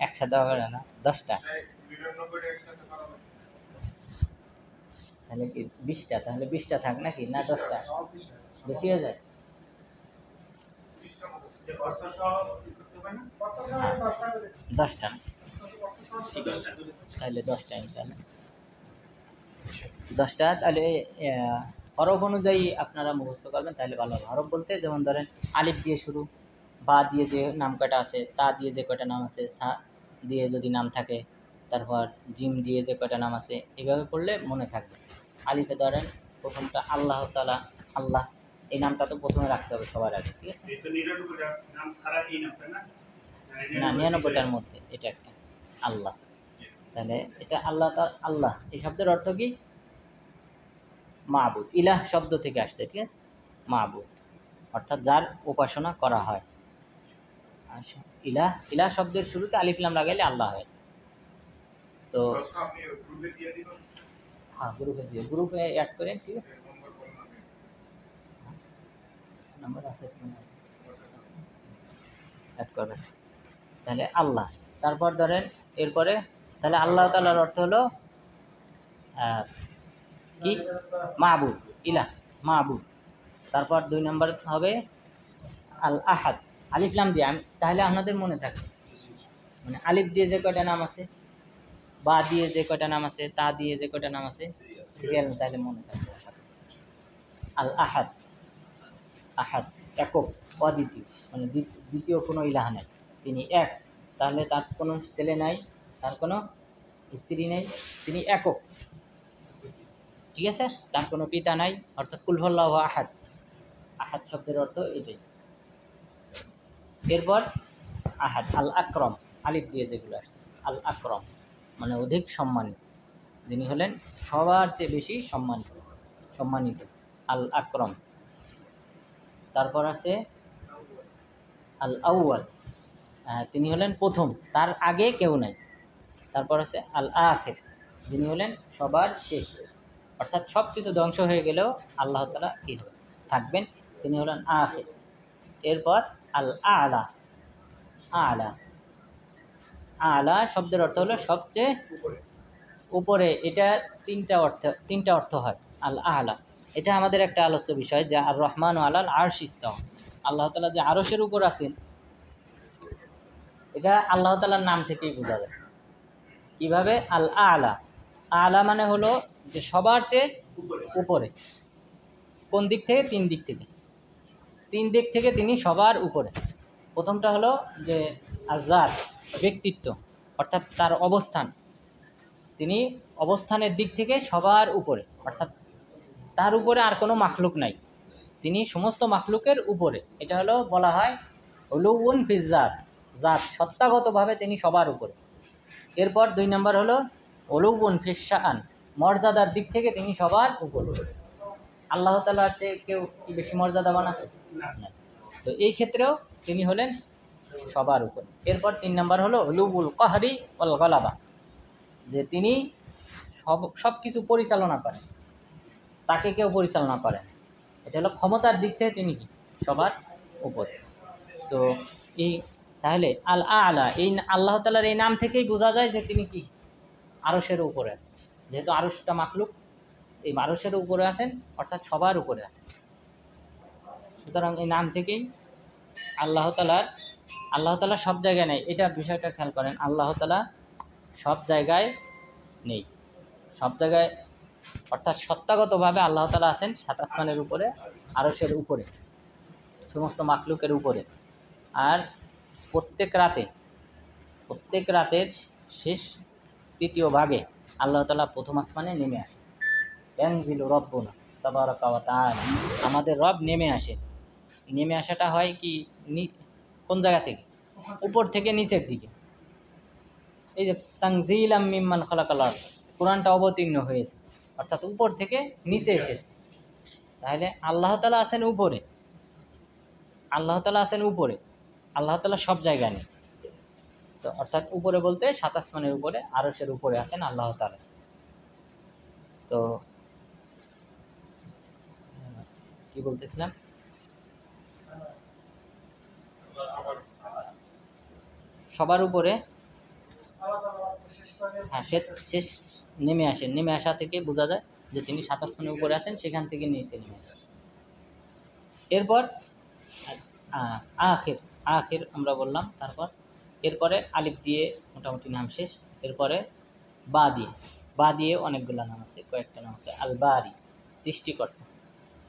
একসাথে হবে না, 10টা তাহলে কি 20টা, তাহলে 20টা থাক নাকি, না 10টা বেশি হয়ে যায়? হ্যাঁ 10টা, তাহলে 10টা ইনশাআল্লাহ 10টা। তাহলে হরফ অনুযায়ী আপনারা মুখস্থ করবেন, তাহলে ভালো হবে। হরফ বলতে যেমন ধরেন আলিফ দিয়ে শুরু, বা দিয়ে যে নাম কয়টা আছে, তা দিয়ে যে কয়টা নাম আছে, সা দিয়ে যদি নাম থাকে, তারপর জিম দিয়ে যে কয়টা নাম আছে, এইভাবে পড়লে মনে থাকবে। আলিফে ধরেন প্রথমটা আল্লাহ তাআলা, আল্লাহ এই নামটা তো প্রথমে রাখতে হবে সবার আগে, ঠিক আছে? না 99টার মধ্যে এটা একটা আল্লাহ, তাহলে এটা আল্লাহ আল্লাহ এই শব্দের অর্থ কি? মাবুদ, ইলাহ শব্দ থেকে আসছে, ঠিক আছে? মাবুদ অর্থাৎ যার উপাসনা করা হয়। আচ্ছা, ইলাহ, ইলাহ শব্দের শুরুতে আলিফ লাম লাগাইলে আল্লাহ হয়। তো হ্যাঁ গ্রুপে দিয়ে, গ্রুপে অ্যাড করেন, ঠিক আছে? নাম্বার আছে অ্যাড করবেন, তাহলে আল্লাহ। তারপর ধরেন এরপরে তাহলে আল্লাহ তাআলার অর্থ হলো কি? মাবুদ, ইলাহ, মাবুদ। তারপর 2 নম্বর হবে আল আহাদ, আলিফ লাম দিয়ে। তাহলে আপনাদের মনে থাকে, মানে আলিফ দিয়ে যে কয়টা নাম আছে, বা দিয়ে যে কয়টা নাম আছে, তা দিয়ে যে কয়টা নাম আছে, সিরিয়াল তাহলে মনে থাকবে। আল আহাদ, আহাদ একক, অদ্বিতীয়, মানে দ্বিতীয় কোনো ইলাহ নাই, তিনি এক। তাহলে তার কোনো ছেলে নাই, তার কোনো স্ত্রী নেই, তিনি একক, ঠিক আছে? তার কোনো পিতা নাই, অর্থাৎ কুল হুয়াল্লাহু আহাদ। আহাদ শব্দের অর্থ এটাই। এরপর আহাদ, আল আকরম, আলিফ দিয়ে যেগুলো আসতেছে, আল আকরম মানে অধিক সম্মানিত, যিনি হলেন সবার চেয়ে বেশি সম্মানিত, আল আকরম। তারপর আছে আল আউয়াল, তিনি হলেন প্রথম, তার আগে কেউ নাই। তারপর আছে আল আখির, যিনি হলেন সবার শেষ, অর্থাৎ সব কিছু ধ্বংস হয়ে গেলেও আল্লাহ তাআলা কি থাকবেন, তিনি হলেন আখির। এরপর আল আলা, আলা, আলা শব্দের অর্থ হলো সবচেয়ে উপরে। এটা তিনটা অর্থ হয় আল আলা। এটা আমাদের একটা আলোচ্য বিষয় যে আর রহমান আলাল আরশ ইস্তাওয়া, আল্লাহ তাআলা যে আরশের উপর আছেন, এটা আল্লাহ তাআলার নাম থেকেই বোঝা যায়। কিভাবে? আল আলা, আলা মানে হলো যে সবার চেয়ে উপরে। কোন দিক থেকে? তিন দিক থেকে তিনি সবার উপরে। প্রথমটা হলো যে আজাদ, ব্যক্তিত্ব, অর্থাৎ তার অবস্থান, তিনি অবস্থানের দিক থেকে সবার উপরে, অর্থাৎ তার উপরে আর কোনো মাখলুক নাই, তিনি সমস্ত মাখলুকের উপরে। এটা হলো বলা হয় উলুউন ফিজ জাত, জাত সত্তাগতভাবে তিনি সবার উপরে। এরপর 2 নম্বর হলো উলুউন ফিশ শাআন, মর্যাদার দিক থেকে তিনি সবার উপরে। আল্লাহ তাআলার চেয়ে কেউ কি বেশি মর্যাদাবান আছে? না। তো এই ক্ষেত্রেও তিনি হলেন সবার উপরে। এরপর 3 নম্বর হলো উলুউল কহরি ওয়াল গালাবা, যে তিনি সব কিছু পরিচালনা করেন, তাকে কেউ পরিচালনা করেন। এটা হলো ক্ষমতার দিক থেকে তিনি কি সবার উপরে। তো এই তাহলে আল আলা, এই আল্লাহ তাআলার এই নাম থেকেই বোঝা যায় যে তিনি কি আরশের উপরে আছেন, যেহেতু আরশটা মাখলুক, এই আরশের উপরে আছেন, অর্থাৎ সবার উপরে আছেন। সুতরাং এই নাম থেকেই আল্লাহ তাআলা সব জায়গায় নেই, এটা বিষয়টা খেয়াল করেন। আল্লাহ তাআলা সব জায়গায় নেই, সব জায়গায় অর্থাৎ সত্তাগতভাবে আল্লাহ তাআলা আছেন 7 আসমানের উপরে, আরশের উপরে, সমস্ত মাখলুকের উপরে। আর প্রত্যেক রাতের শেষ 3য় ভাগে আল্লাহ তাআলা প্রথম আসমানে নেমে আসে। ইয়ানজিলু রাব্বুনা তাবারাকা ওয়া তাআলা, আমাদের রব নেমে আসে। নেমে আসাটা হয় কি কোন জায়গা থেকে? উপর থেকে নিচের দিকে। এই যে তানজিলাম মিম্মান খালাকাল আরদ, কোরআনটা অবতীর্ণ হয়েছে, অর্থাৎ উপর থেকে নিচে এসেছে। তাহলে আল্লাহ তাআলা আছেন উপরে, আল্লাহ তাআলা সব জায়গায় নেই। তো অর্থাৎ উপরে বলতে 7 আসমানের উপরে, আরশের উপরে আছেন আল্লাহ তাআলা। তো কি বলতেছিলাম, সবার উপরে, হ্যাঁ শেষ নেমে আসেন, নেমে আসা থেকে বোঝা যায় যে তিনি 7 আসমানের উপরে আছেন, সেখান থেকে নিচে নেমে আসেন। এরপর আখির, আখির আমরা বললাম। তারপর এরপরে আলিফ দিয়ে মোটামুটি নাম শেষ। এরপরে বা দিয়ে অনেকগুলো নাম আছে, কয়েকটা নাম আছে। আল বারি, সৃষ্টিকর্তা,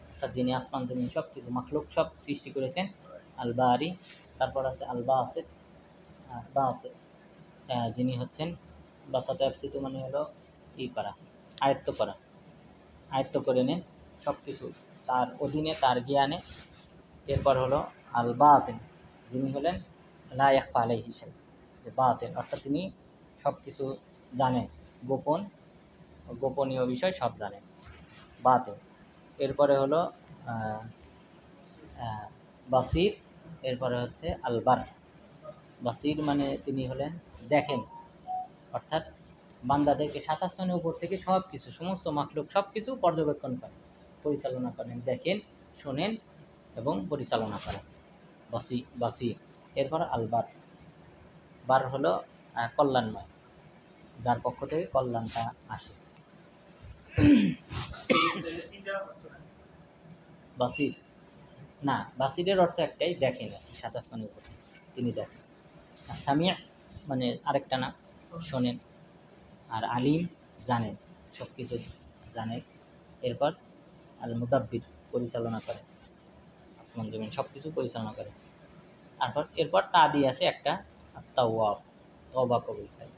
অর্থাৎ যিনি আসমান জমিন সব কিছু মাখলুক সব সৃষ্টি করেছেন, আল বারি। তারপর আছে আল বাসিত, বাসিত যিনি হচ্ছেন বাসাতে আপসিত মানে হলো করা, আয়ত্ত করা, আয়ত্ত করে নেন সব কিছু তার অধীনে, তার জ্ঞানে। এরপর হলো আল বাতিন, যিনি হলেন লা ইয়াখফা আলাইহি শাই, যে বাতিন অর্থাৎ তিনি সব কিছু জানেন, গোপনীয় বিষয় সব জানেন, বাতিন। এরপরে হলো বাসির, এরপরে হচ্ছে আলবার। বাসির মানে তিনি হলেন দেখেন, অর্থাৎ বান্দাদেরকে 7 আসমানের উপর থেকে সব কিছু, সমস্ত মাখলুক সব কিছু পর্যবেক্ষণ করেন, পরিচালনা করেন, দেখেন, শোনেন এবং পরিচালনা করেন, বাসির। এরপর আলবার, বার হলো কল্যাণময়, যার পক্ষ থেকে কল্যাণটা আসে। বাসির না, বাসিরের অর্থ একটাই, দেখেন আর কি, 7 আসমানের উপর তিনি দেখেন। আর সামিয়া মানে আরেকটা না, শোনেন। আর আলিম জানেন, সব কিছু জানেন। এরপর আল মুদাব্বির, পরিচালনা করে, আসমান জমিন সব কিছু পরিচালনা করে। এরপর তা দিয়ে আছে একটা, তাওয়াব, তওবা কবুল করে।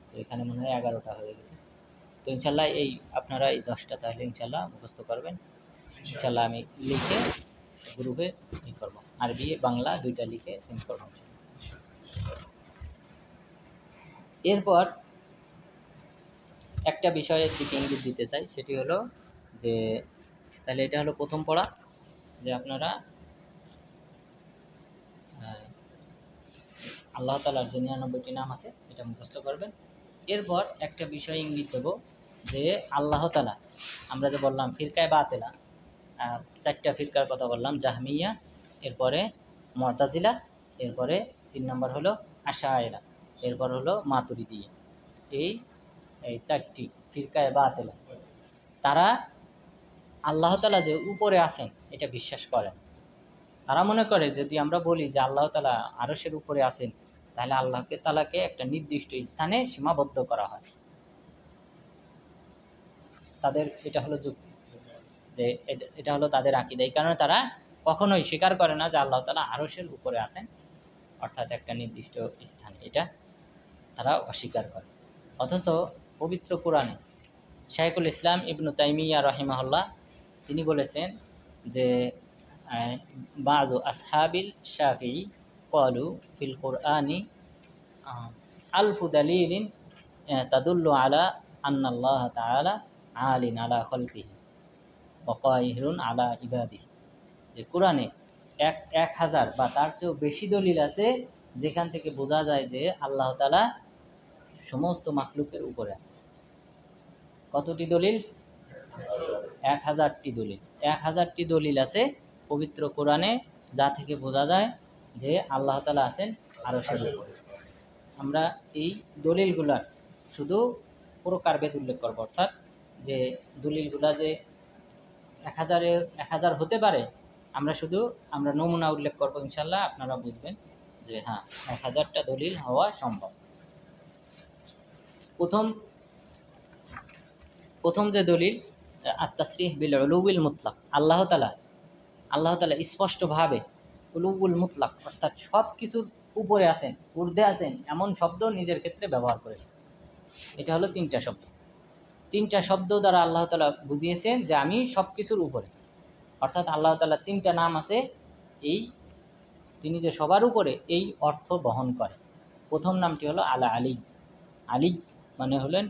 তো এখানে মনে হয় 11টা হয়ে গেছে। তো ইনশাল্লাহ এই আপনারা এই 10টা তাহলে ইনশাল্লাহ মুখস্থ করবেন। ইনশাল্লাহ আমি লিখে গ্রুপে করবো, আরবি বাংলা 2টা লিখে সেন্ড করবো। এরপর একটা বিষয়ের দিকে ইঙ্গিত দিতে চাই, সেটি হলো যে তাহলে এটা হলো প্রথম পড়া, যে আপনারা আল্লাহ তাআলার যে 99টি নাম আছে এটা মুখস্থ করবেন। এরপর একটা বিষয় ইঙ্গিত দেবো যে আল্লাহ তাআলা, আমরা যে বললাম ফিরকায়ে বাতিলা, 4টা ফিরকার কথা বললাম, জাহমিয়া, এরপরে মুতাজিলা, এরপরে 3 নম্বর হলো আশায়েরা, এরপর হলো মাতুরিদিয়া। এই 4টি ফিরকায়ে বাতিলা, তারা আল্লাহ তাআলা যে উপরে আছেন এটা বিশ্বাস করেন। তারা মনে করে যদি আমরা বলি যে আল্লাহ তাআলা আরশের উপরে আছেন, তাহলে আল্লাহ তাআলাকে একটা নির্দিষ্ট স্থানে সীমাবদ্ধ করা হয়। তাদের এটা হলো যুক্তি, যে এটা হলো তাদের আকীদা। এই কারণে তারা কখনোই স্বীকার করে না যে আল্লাহ তাআলা আরশের উপরে আছেন, অর্থাৎ একটা নির্দিষ্ট স্থানে, এটা তারা অস্বীকার করে। অথচ পবিত্র কোরআনে শাইখুল ইসলাম ইবনু তাইমিয়া রাহিমাহুল্লাহ তিনি বলেছেন যে বাযু আসহাবিল শাফিঈ ক্বালু ফিল কুরআনি আলফু দালিলিন তাদুল্লু আলা আন্নাল্লাহ তাআলা আলিন আলা খালকিহি ওয়া কাহিরুন আলা ইবাদিহি, যে কোরআনে 1000 বা তার চেয়েও বেশি দলিল আছে যেখান থেকে বোঝা যায় যে আল্লাহ তাআলা সমস্ত মাখলুকের উপরে আছে। কতটি দলিল? 1000টি দলিল। 1000টি দলিল আছে পবিত্র কোরআনে, যা থেকে বোঝা যায় যে আল্লাহ তাআলা আছেন আরশের উপরে। আমরা এই দলিলগুলার শুধু প্রকারভেদ উল্লেখ করব, অর্থাৎ যে দলিলগুলা যে 1000 হতে পারে, আমরা নমুনা উল্লেখ করব ইনশাল্লাহ, আপনারা বুঝবেন যে হ্যাঁ 1000টা দলিল হওয়া সম্ভব। প্রথম যে দলিল আত-তাসরিহ বিল উলুউল মুতলাক, আল্লাহ তাআলা স্পষ্টভাবে উলুউল মুতলাক অর্থাৎ সব কিছুর উপরে আছেন, ঊর্ধ্বে আছেন এমন শব্দ নিজের ক্ষেত্রে ব্যবহার করেছেন। এটা হলো 3টা শব্দ। 3টা শব্দ দ্বারা আল্লাহ তাআলা বুঝিয়েছেন যে আমি সব কিছুর উপরে, অর্থাৎ আল্লাহ তাআলার 3টা নাম আছে, তিনি যে সবার উপরে এই অর্থ বহন করে। প্রথম নামটি হলো আলা আলী, আলী মানে হলেন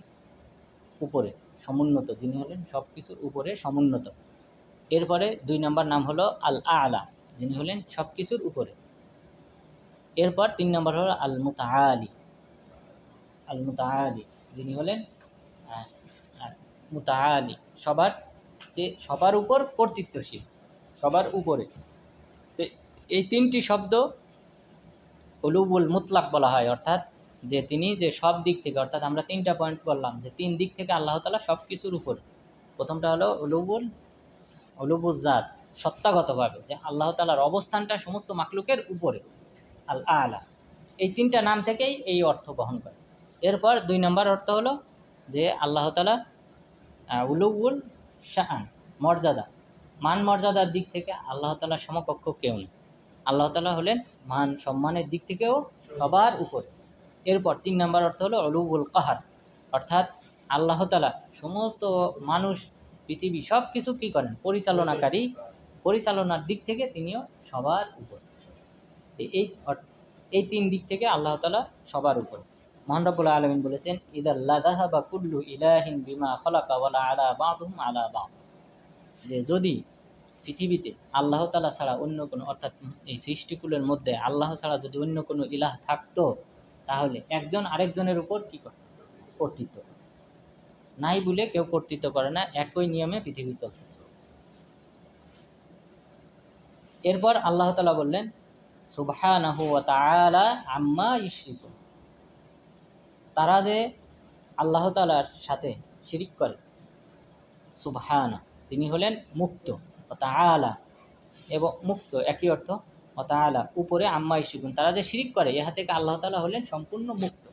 উপরে সমুন্নত, যিনি হলেন সব কিছুর উপরে সমুন্নত। এরপরে 2 নম্বর নাম হলো আল আলা, যিনি হলেন সব কিছুর উপরে। এরপর 3 নম্বর হলো আল মুতাআলি। আল মুতাআলি যিনি হলেন মুতাআলি, সবার উপর কর্তৃত্বশীল, সবার উপরে। তো এই 3টি শব্দ উলুবুল মুতলাক বলা হয়, অর্থাৎ যে তিনি যে সব দিক থেকে, অর্থাৎ আমরা 3টা পয়েন্ট বললাম যে 3 দিক থেকে আল্লাহ তাআলা সব কিছুর উপর। প্রথমটা হলো উলুবুল জাত, সত্তাগতভাবে যে আল্লাহ তাআলার অবস্থানটা সমস্ত মাখলুকের উপরে, আল আলা। এই 3টা নাম থেকেই এই অর্থ বহন করে। এরপর 2 নম্বর অর্থ হলো যে আল্লাহ তাআলা উলুবুল শাআন, মর্যাদা, মান মর্যাদার দিক থেকে আল্লাহ তাআলার সমকক্ষ কেউ নেই। আল্লাহ তাআলা হলেন মান সম্মানের দিক থেকেও সবার উপরে। এরপর 3 নম্বর অর্থ হলো উলুবুল কাহার, অর্থাৎ আল্লাহ তাআলা সমস্ত মানুষ, পৃথিবী সব কিছু কী করেন, পরিচালনাকারী, পরিচালনার দিক থেকে তিনিও সবার উপরে। এই 3 দিক থেকে আল্লাহ তাআলা সবার উপরে। মহান রব্বুল আলামিন বলেছেন, ইযা লাযাহাবা কুল্লু ইলাহিন বিমা খালাকা ওয়ালা আলা বা'দুহুম আলা বা'দ, যে যদি পৃথিবীতে আল্লাহ তাআলা ছাড়া অন্য কোনো, অর্থাৎ এই সৃষ্টিকুলের মধ্যে আল্লাহ ছাড়া যদি অন্য কোনো ইলাহ থাকতো, তাহলে একজন আরেকজনের উপর কী করত, কর্তৃত্ব নাই বলে কেউ কর্তৃত্ব করে না, একই নিয়মে পৃথিবী চলতেছে। এরপর আল্লাহ তাআলা বললেন, সুবহানাহু ওয়া তাআলা আম্মা ইউশরিকুন, তারা যে আল্লাহ তাআলার সাথে শিরিক করে, সুবহানা তিনি হলেন মুক্ত, ওয়া তাআলা এবং মুক্ত একই অর্থ, ওয়া তাআলা উপরে, আম্মা ইউশরিকুন তারা যে শিরিক করে, ইহা থেকে আল্লাহ তাআলা হলেন সম্পূর্ণ মুক্ত,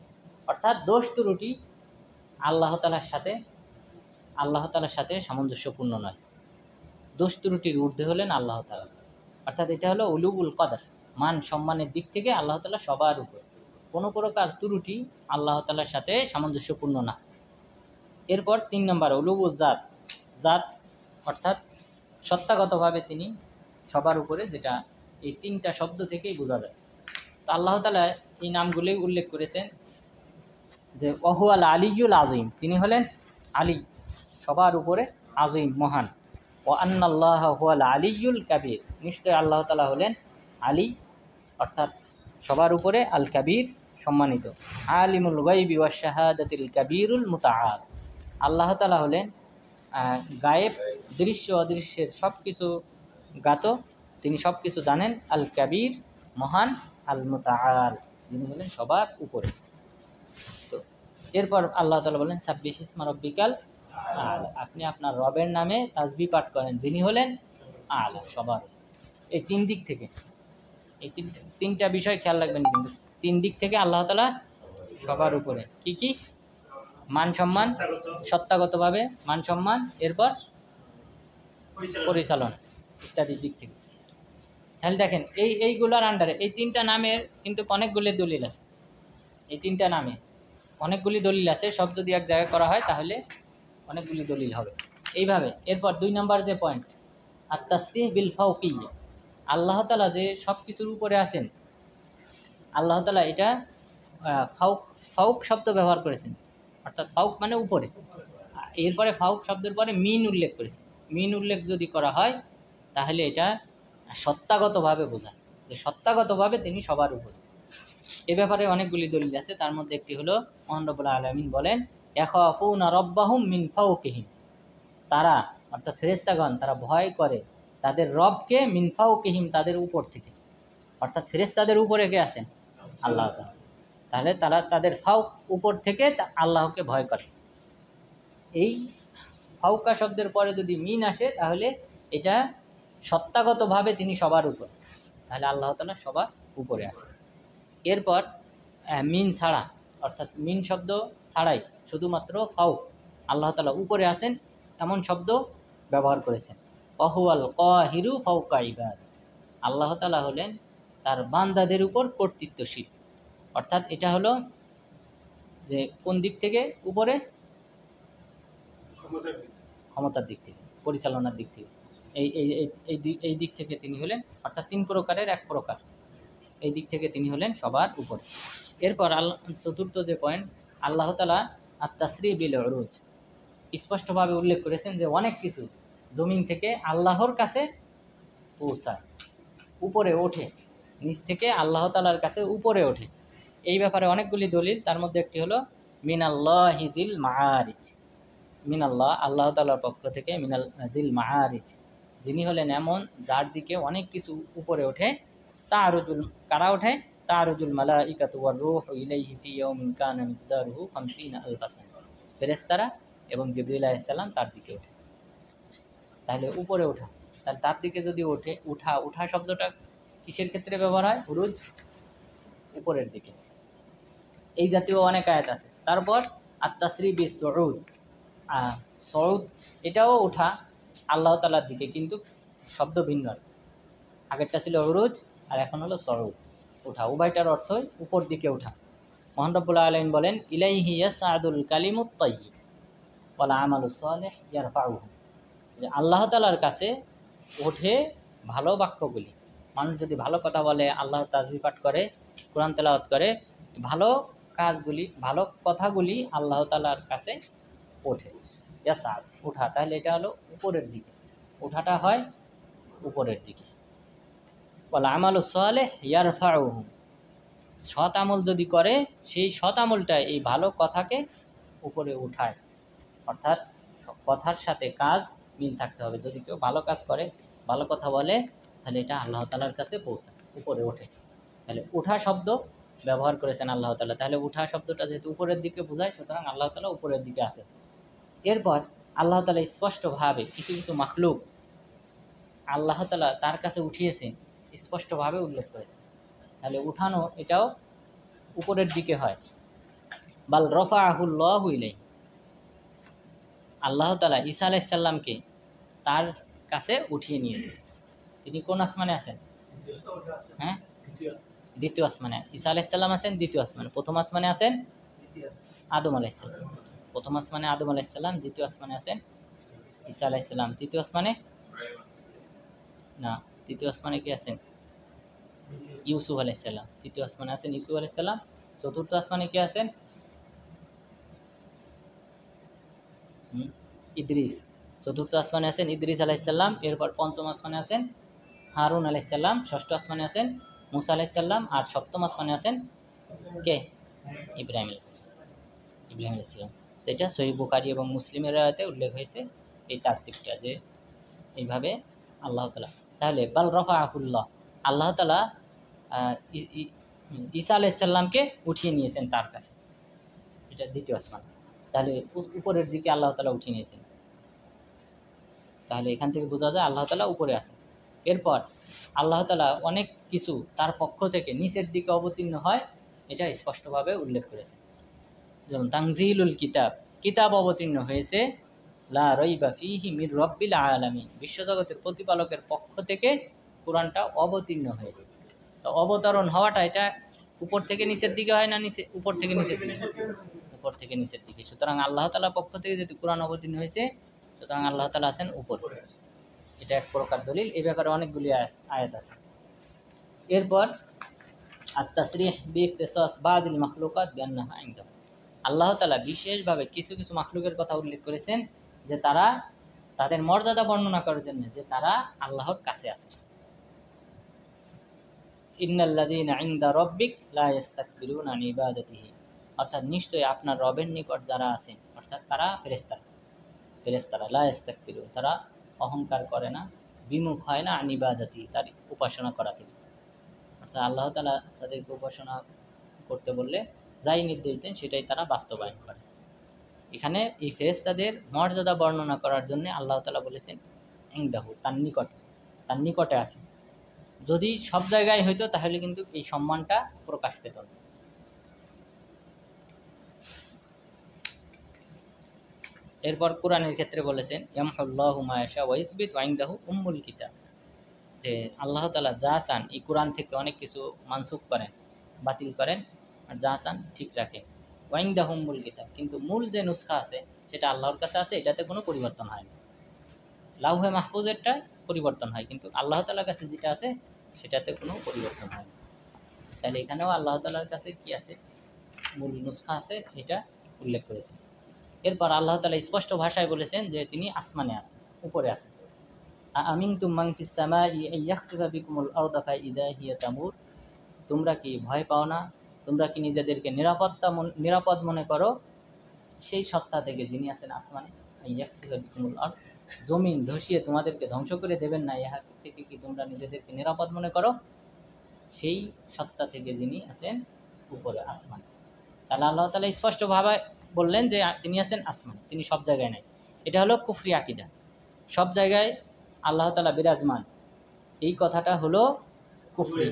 অর্থাৎ দোষ ত্রুটি আল্লাহ তাআলার সাথে সামঞ্জস্যপূর্ণ নয়। দোষ ত্রুটির ঊর্ধ্বে হলেন আল্লাহ তাআলা, অর্থাৎ এটা হলো উলুবুল কদর, মান সম্মানের দিক থেকে আল্লাহ তাআলা সবার উপর, কোনো প্রকার ত্রুটি আল্লাহ তাআলার সাথে সামঞ্জস্যপূর্ণ না। এরপর 3 নম্বর উলুবুল জাত, জাত অর্থাৎ সত্তাগতভাবে তিনি সবার উপরে, যেটা এই 3টা শব্দ থেকেই বোঝা যায়। তো আল্লাহ তাআলা এই নামগুলোই উল্লেখ করেছেন যে ওয়াহুয়াল আলিয়ুল আযীম, তিনি হলেন আলী, সবার উপরে, আযীম মহান। ওয়া আন্নাল্লাহা হুয়াল আলিয়ুল কাবীর, নিশ্চয় আল্লাহ তাআলা হলেন আলী, অর্থাৎ সবার উপরে, আল কাবীর সম্মানিত। আলিমুল গায়বি ওয়াশ শাহাদাতিল কাবীরুল মুতাআল, আল্লাহ তাআলা হলেন গায়েব, দৃশ্য অদৃশ্যের সব কিছু জ্ঞাত, তিনি সব কিছু জানেন, আল কাবীর মহান, আল মুতাআল যিনি হলেন সবার উপরে। তো এরপর আল্লাহ তাআলা বলেন, সাব্বিহ ইসমা রাব্বিকাল আলা, আপনি আপনার রবের নামে তাসবিহ পাঠ করেন, যিনি হলেন আলা, সবার। এই 3 দিক থেকে, এই 3টা বিষয় খেয়াল রাখবেন, কিন্তু 3 দিক থেকে আল্লাহ তাআলা সবার উপরে। কি কি? মান সম্মান, সত্তাগতভাবে মান সম্মান, এরপর পরিচালনা ইত্যাদি দিক থেকে। তাহলে দেখেন এইগুলোর আন্ডারে এই 3টা নামের কিন্তু অনেকগুলি দলিল আছে, এই 3টা নামে অনেকগুলি দলিল আছে, সব যদি এক জায়গায় করা হয় তাহলে অনেকগুলি দলিল হবে এইভাবে। এরপর 2 নম্বর যে পয়েন্ট, আত তাসরিহ বিল ফাওকিয়্যা, আল্লাহ তাআলা যে সব কিছুর উপরে আছেন, আল্লাহ তাআলা এটা ফাউক শব্দ ব্যবহার করেছেন, অর্থাৎ ফাউক মানে উপরে। এরপরে ফাউক শব্দের পরে মিন উল্লেখ করেছেন। মিন উল্লেখ যদি করা হয় তাহলে এটা সত্তাগতভাবে বোঝায় যে সত্তাগতভাবে তিনি সবার উপরে। এ ব্যাপারে অনেকগুলি দলিল আছে, তার মধ্যে একটি হলো মহান রব্বুল আলামিন বলেন, ইয়াখাফুনা রাব্বাহুম মিন ফাওকিহিম, তারা অর্থাৎ ফেরেশতাগণ তারা ভয় করে তাদের রবকে, মিন ফাওকিহিম তাদের উপর থেকে, অর্থাৎ ফেরেশতাদের উপরে কে আছেন? আল্লাহ তাআলা। তাহলে তারা তাদের ফাউক উপর থেকে আল্লাহকে ভয় করে। এই ফাউকা শব্দের পরে যদি মিন আসে তাহলে এটা সত্তাগতভাবে তিনি সবার উপর, তাহলে আল্লাহ তাআলা সবার উপরে আছে। এরপর মিন ছাড়া, অর্থাৎ মিন শব্দ ছাড়াই শুধুমাত্র ফাউক, আল্লাহ তাআলা উপরে আছেন এমন শব্দ ব্যবহার করেছেন। ওয়াহুয়াল কাহিরু ফাওকা ইবাদ, আল্লাহ তাআলা হলেন তার বান্দাদের উপর কর্তৃত্বশীল, অর্থাৎ এটা হলো যে কোন দিক থেকে উপরে? ক্ষমতার দিক থেকে, পরিচালনার দিক থেকে, এই দিক থেকে তিনি হলেন, অর্থাৎ 3 প্রকারের এক প্রকার, এই দিক থেকে তিনি হলেন সবার উপরে। এরপর চতুর্থ যে পয়েন্ট, আল্লাহ তাআলা আত তাসরিহ বিল উরুজ, স্পষ্টভাবে উল্লেখ করেছেন যে অনেক কিছু জমিন থেকে আল্লাহর কাছে পৌঁছায়, উপরে ওঠে, নিচ থেকে আল্লাহ তাআলার কাছে উপরে ওঠে। এই ব্যাপারে অনেকগুলি দলিল, তার মধ্যে একটি হলো মিনাল্লাহি দিল মাআরিজ, মিনাল্লাহ আল্লাহ তাআলার পক্ষ থেকে, মিনাল দিল মাআরিজ যিনি হলেন এমন যার দিকে অনেক কিছু উপরে ওঠে। তাআরুজুল, কারা ওঠে? তাআরুজুল মালাইকাতু ওয়ার রূহু ইলাইহি ফি ইয়াউমিন কানা মিকদারুহু 50 আলফা সানা, ফেরেশতারা এবং জিবরিল আলাইহিস সালাম তার দিকে ওঠে। তাহলে উপরে ওঠা, তাহলে তার দিকে যদি ওঠে, উঠা, উঠা শব্দটা কিসের ক্ষেত্রে ব্যবহার হয়? উরুজ, উপরের দিকে। এই জাতীয় অনেক আয়াত আছে। তারপর আত-তাসরি বিস-সুউদ, সউদ এটাও ওঠা আল্লাহ তাআলার দিকে, কিন্তু শব্দ ভিন্ন। আগেরটা ছিল উরুজ আর এখন হলো সউদ, ওঠা। উভয়টার অর্থই উপর দিকে ওঠা। মহান রব্বুল আলামিন বলেন ইলাইহি ইয়াসআদুল কালিমুত তাইয়্যিব ওয়াল আমালুস সালিহ ইয়ারফাউহু, যে আল্লাহ তাআলার কাছে ওঠে ভালো বাক্যগুলি। মানুষ যদি ভালো কথা বলে, আল্লাহর তাসবিহ পাঠ করে, কোরআন তেলাওয়াত করে, ভালো কাজগুলি, ভালো কথাগুলি আল্লাহ তাআলার কাছে ওঠে। ইয়াসআদ, ওঠা, তাহলে এটা হলো উপরের দিকে, ওঠাটা হয় উপরের দিকে। ওয়াল আমালুস সালিহ ইয়ারফাউহু, সৎ আমল যদি করে, সেই সৎ আমলটা এই ভালো কথাকে উপরে উঠায়। অর্থাৎ কথার সাথে কাজ মিল থাকতে হবে। যদি কেউ ভালো কাজ করে, ভালো কথা বলে, তাহলে এটা আল্লাহ তাআলার কাছে পৌঁছায়, উপরে ওঠে। তাহলে উঠা শব্দ ব্যবহার করেছেন আল্লাহ তাআলা। তাহলে উঠা শব্দটা যেহেতু উপরের দিকে বোঝায়, সুতরাং আল্লাহ তাআলা উপরের দিকে আছে। এরপর আল্লাহ তাআলা স্পষ্টভাবে কিছু কিছু মাখলুক আল্লাহ তাআলা তার কাছে উঠিয়েছেন, স্পষ্টভাবে উল্লেখ করেছেন। তাহলে উঠানো এটাও উপরের দিকে হয়। বাল রফাআহুল্লাহু ইলাইহি, আল্লাহ তাআলা ঈসা আলাইহিস সালামকে তার কাছে উঠিয়ে নিয়েছেন। তিনি কোন আসমানে আছেন? হ্যাঁ, দ্বিতীয় আসমানে। ঈসা আলাইহিস সালাম আছেন দ্বিতীয় আসমানে। প্রথম আসমানে আছেন আদম আলাইহিস সালাম। প্রথম আসমানে আদম আলাইহিস সালাম, দ্বিতীয় আসমানে আছেন ঈসা আলাইহিস সালাম। তৃতীয় আসমানে না, তৃতীয় আসমানে কি আছেন? ইউসুফ আলাইহিস সালাম। তৃতীয় আসমানে আছেন ইউসুফ আলাইহিস সালাম। চতুর্থ আসমানে কি আছেন? ইদ্রিস। চতুর্থ আসমানে আছেন ইদ্রিস আলাইহিস সালাম। এরপর পঞ্চম আসমানে আছেন হারুন আলাইহিস সালাম। ষষ্ঠ আসমানে আছেন মুসা আলাইহিস সালাম। আর সপ্তম আসমানে আছেন কে? ইব্রাহিম আলাইহিস সালাম। ইব্রাহিম আলাইহিস সালাম। তো এটা সহিহ বুখারী এবং মুসলিমের রায়াতে উল্লেখ হয়েছে এই তারতিবটা, যে এইভাবে আল্লাহ তাআলা। তাহলে বাল রাফাআহুল্লাহ, আল্লাহ তাআলা ঈসা আলাইহিস সালামকে উঠিয়ে নিয়েছেন তার কাছে, এটা দ্বিতীয় আসমান। তাহলে উপরের দিকে আল্লাহ তাআলা উঠিয়ে নিয়েছেন। তাহলে এখান থেকে বোঝা যায় আল্লাহ তাআলা উপরে আছেন। এরপর আল্লাহ তাআলা অনেক কিছু তার পক্ষ থেকে নিচের দিকে অবতীর্ণ হয়, এটা স্পষ্টভাবে উল্লেখ করেছে। যেমন তানজিলুল কিতাব, কিতাব অবতীর্ণ হয়েছে, লা রাইবা ফীহি মির রাব্বিল আলামিন, বিশ্বজগতের প্রতিপালকের পক্ষ থেকে কোরআনটা অবতীর্ণ হয়েছে। তো অবতরণ হওয়াটা এটা উপর থেকে নিচের দিকে হয় না, নিচে উপর থেকে নিচের দিকে? উপর থেকে নিচের দিকে। সুতরাং আল্লাহ তাআলার পক্ষ থেকে যেহেতু কোরআন অবতীর্ণ হয়েছে, সুতরাং আল্লাহ তাআলা আছেন উপরে। এটা এক প্রকার দলিল। এই ব্যাপারে অনেকগুলি আয়াত আছে। এরপর আত-তাসরিহ বিইখতিসাস বাদিল মাখলুকাত বিআন্নাহা ইনদাহু, আল্লাহ তাআলা বিশেষভাবে কিছু কিছু মাখলুকের কথা উল্লেখ করেছেন, যে তারা, তাদের মর্যাদা বর্ণনা করার জন্য, যে তারা আল্লাহর কাছে আছে। ইন্নাল্লাযীনা ইনদা রাব্বিক লা ইস্তাকবিরুনা আন ইবাদাতিহি, অর্থাৎ নিশ্চয়ই আপনার রবের নিকট যারা আছেন, অর্থাৎ তারা ফেরেশতারা, ফেরেশতারা লা ইস্তাকবিরুন, তারা অহংকার করে না, বিমুখ হয় না আন ইবাদাতিহি, তার উপাসনা করা থেকে। অর্থাৎ আল্লাহ তাআলা তাদেরকে উপাসনা করতে বললে যাই নির্দেশ দেন সেটাই তারা বাস্তবায়ন করে। এখানে এই ফেরেশতাদের মর্যাদা বর্ণনা করার জন্য আল্লাহ তাআলা বলেছেন ইনদাহু, তার নিকটে, তার নিকটে আছে। যদি সব জায়গায় হইতো তাহলে কিন্তু এই সম্মানটা প্রকাশ পেত না। এরপর কোরআনের ক্ষেত্রে বলেছেন ইয়ামহুল্লাহু মা ইয়াশা ওয়া ইসবিত ওয়া ইনদাহু উম্মুল কিতাব, যে আল্লাহ তাআলা যা চান এই কোরআন থেকে অনেক কিছু মানসুখ করেন, বাতিল করেন, আর যা চান ঠিক রাখেন। ওয়া ইনদাহু উম্মুল কিতাব, কিন্তু মূল যে নুসখা আছে সেটা আল্লাহর কাছে আছে, এটাতে কোনো পরিবর্তন হয় না। লাউহে মাহফুজেরটা পরিবর্তন হয়, কিন্তু আল্লাহ তাআলার কাছে যেটা আছে সেটাতে কোনো পরিবর্তন হয় না। তাহলে এখানেও আল্লাহ তাআলার কাছে কি আছে? মূল নুসখা আছে, এটা উল্লেখ করেছেন। এরপর আল্লাহ তাআলা স্পষ্ট ভাষায় বলেছেন যে তিনি আসমানে আছেন, উপরে আছেন। আমিনতুম মান ফিস সামাই আন ইয়াখসিফা বিকুমুল আরদা ফাইদা হিয়া তামুর তোমরা কি ভয় পাও না, তোমরা কি নিজেদেরকে নিরাপদ মনে করো সেই সত্তা থেকে যিনি আছেন আসমানে, জমিন ধসিয়ে তোমাদেরকে ধ্বংস করে দেবেন না, ইহা থেকে কি তোমরা নিজেদেরকে নিরাপদ মনে করো সেই সত্তা থেকে যিনি আছেন উপরে আসমানে। তাহলে আল্লাহ তাআলা স্পষ্টভাবে বললেন যে তিনি আছেন আসমানে, তিনি সব জায়গায় নাই। এটা হলো কুফরি আকীদা, সব জায়গায় আল্লাহ তাআলা বিরাজমান, এই কথাটা হলো কুফরি।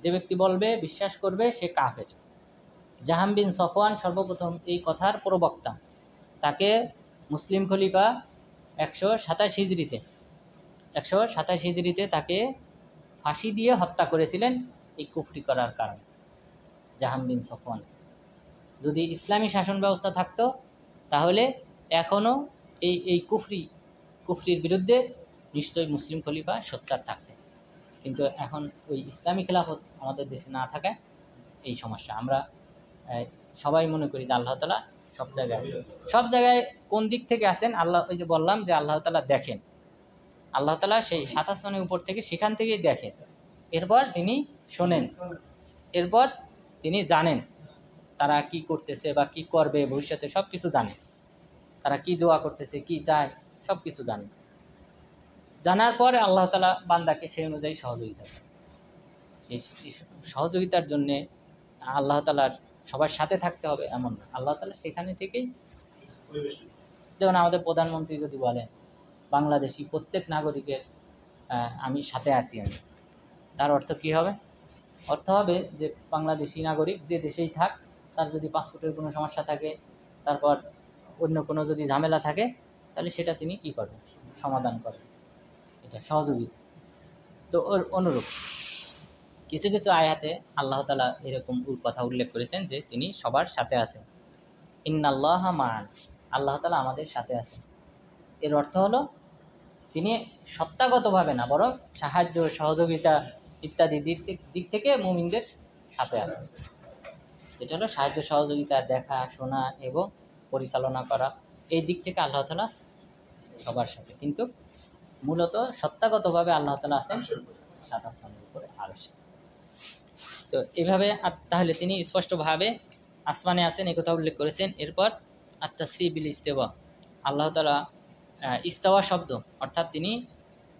যে ব্যক্তি বলবে, বিশ্বাস করবে, সে কাফের। জাহাম বিন সফওয়ান সর্বপ্রথম এই কথার প্রবক্তা। তাকে মুসলিম খলিফা 127 হিজরিতে তাকে ফাঁসি দিয়ে হত্যা করেছিলেন এই কুফরি করার কারণে। জাহাম বিন সফওয়ান, যদি ইসলামী শাসন ব্যবস্থা থাকতো তাহলে এখনও এই কুফরির বিরুদ্ধে নিশ্চয়ই মুসলিম খলিফা সোচ্চার থাকতেন। কিন্তু এখন ওই ইসলামী খেলাফত আমাদের দেশে না থাকায় এই সমস্যা। আমরা সবাই মনে করি যে আল্লাহ তাআলা সব জায়গায় কোন দিক থেকে আছেন? আল্লাহ, ওই যে বললাম যে আল্লাহ তাআলা দেখেন, আল্লাহ তাআলা সেই 7 আসমানের উপর থেকে, সেখান থেকেই দেখেন। এরপর তিনি শোনেন, এরপর তিনি জানেন তারা কি করতেছে বা কি করবে ভবিষ্যতে, সব কিছু জানেন। তারা কি দোয়া করতেছে, কি চায়, সব কিছু জানেন। জানার পরে আল্লাহ তাআলা বান্দাকে সেই অনুযায়ী সহযোগিতা করেন। সেই সহযোগিতার জন্যে আল্লাহ তাআলার সবার সাথে থাকতে হবে এমন না, আল্লাহ তাআলা সেখানে থেকেই। যেমন আমাদের প্রধানমন্ত্রী যদি বলেন বাংলাদেশি প্রত্যেক নাগরিকের আমি সাথে আছি, তার অর্থ কী হবে? অর্থ হবে যে বাংলাদেশি নাগরিক যে দেশেই থাক, তার যদি পাসপোর্টের কোনো সমস্যা থাকে, তারপর অন্য কোনো যদি ঝামেলা থাকে, তাহলে সেটা তিনি কী করবেন? সমাধান করবেন। এটা সহযোগিতা। তো ওর অনুরূপ কিছু কিছু আয়াতে আল্লাহ তাআলা এরকম কথা উল্লেখ করেছেন যে তিনি সবার সাথে আছেন। ইন্নাল্লাহা মা'ান, আল্লাহ তাআলা আমাদের সাথে আছেন। এর অর্থ হলো তিনি সত্তাগতভাবে না, বরং সাহায্য, সহযোগিতা ইত্যাদি দিক থেকে মুমিনদের সাথে আছেন। এটা হলো সাহায্য, সহযোগিতা, দেখা শোনা এবং পরিচালনা করা, এই দিক থেকে আল্লাহ তাআলা সবার সাথে। কিন্তু মূলত সত্তাগতভাবে আল্লাহ তাআলা আছেন 7 আসমানের উপরে আরশে। তো এভাবে তাহলে তিনি স্পষ্টভাবে আসমানে আছেন এই কথা উল্লেখ করেছেন। এরপর আত-তাসরিহ বিল ইস্তিওয়া, আল্লাহ তাআলা ইস্তাওয়া শব্দ অর্থাৎ তিনি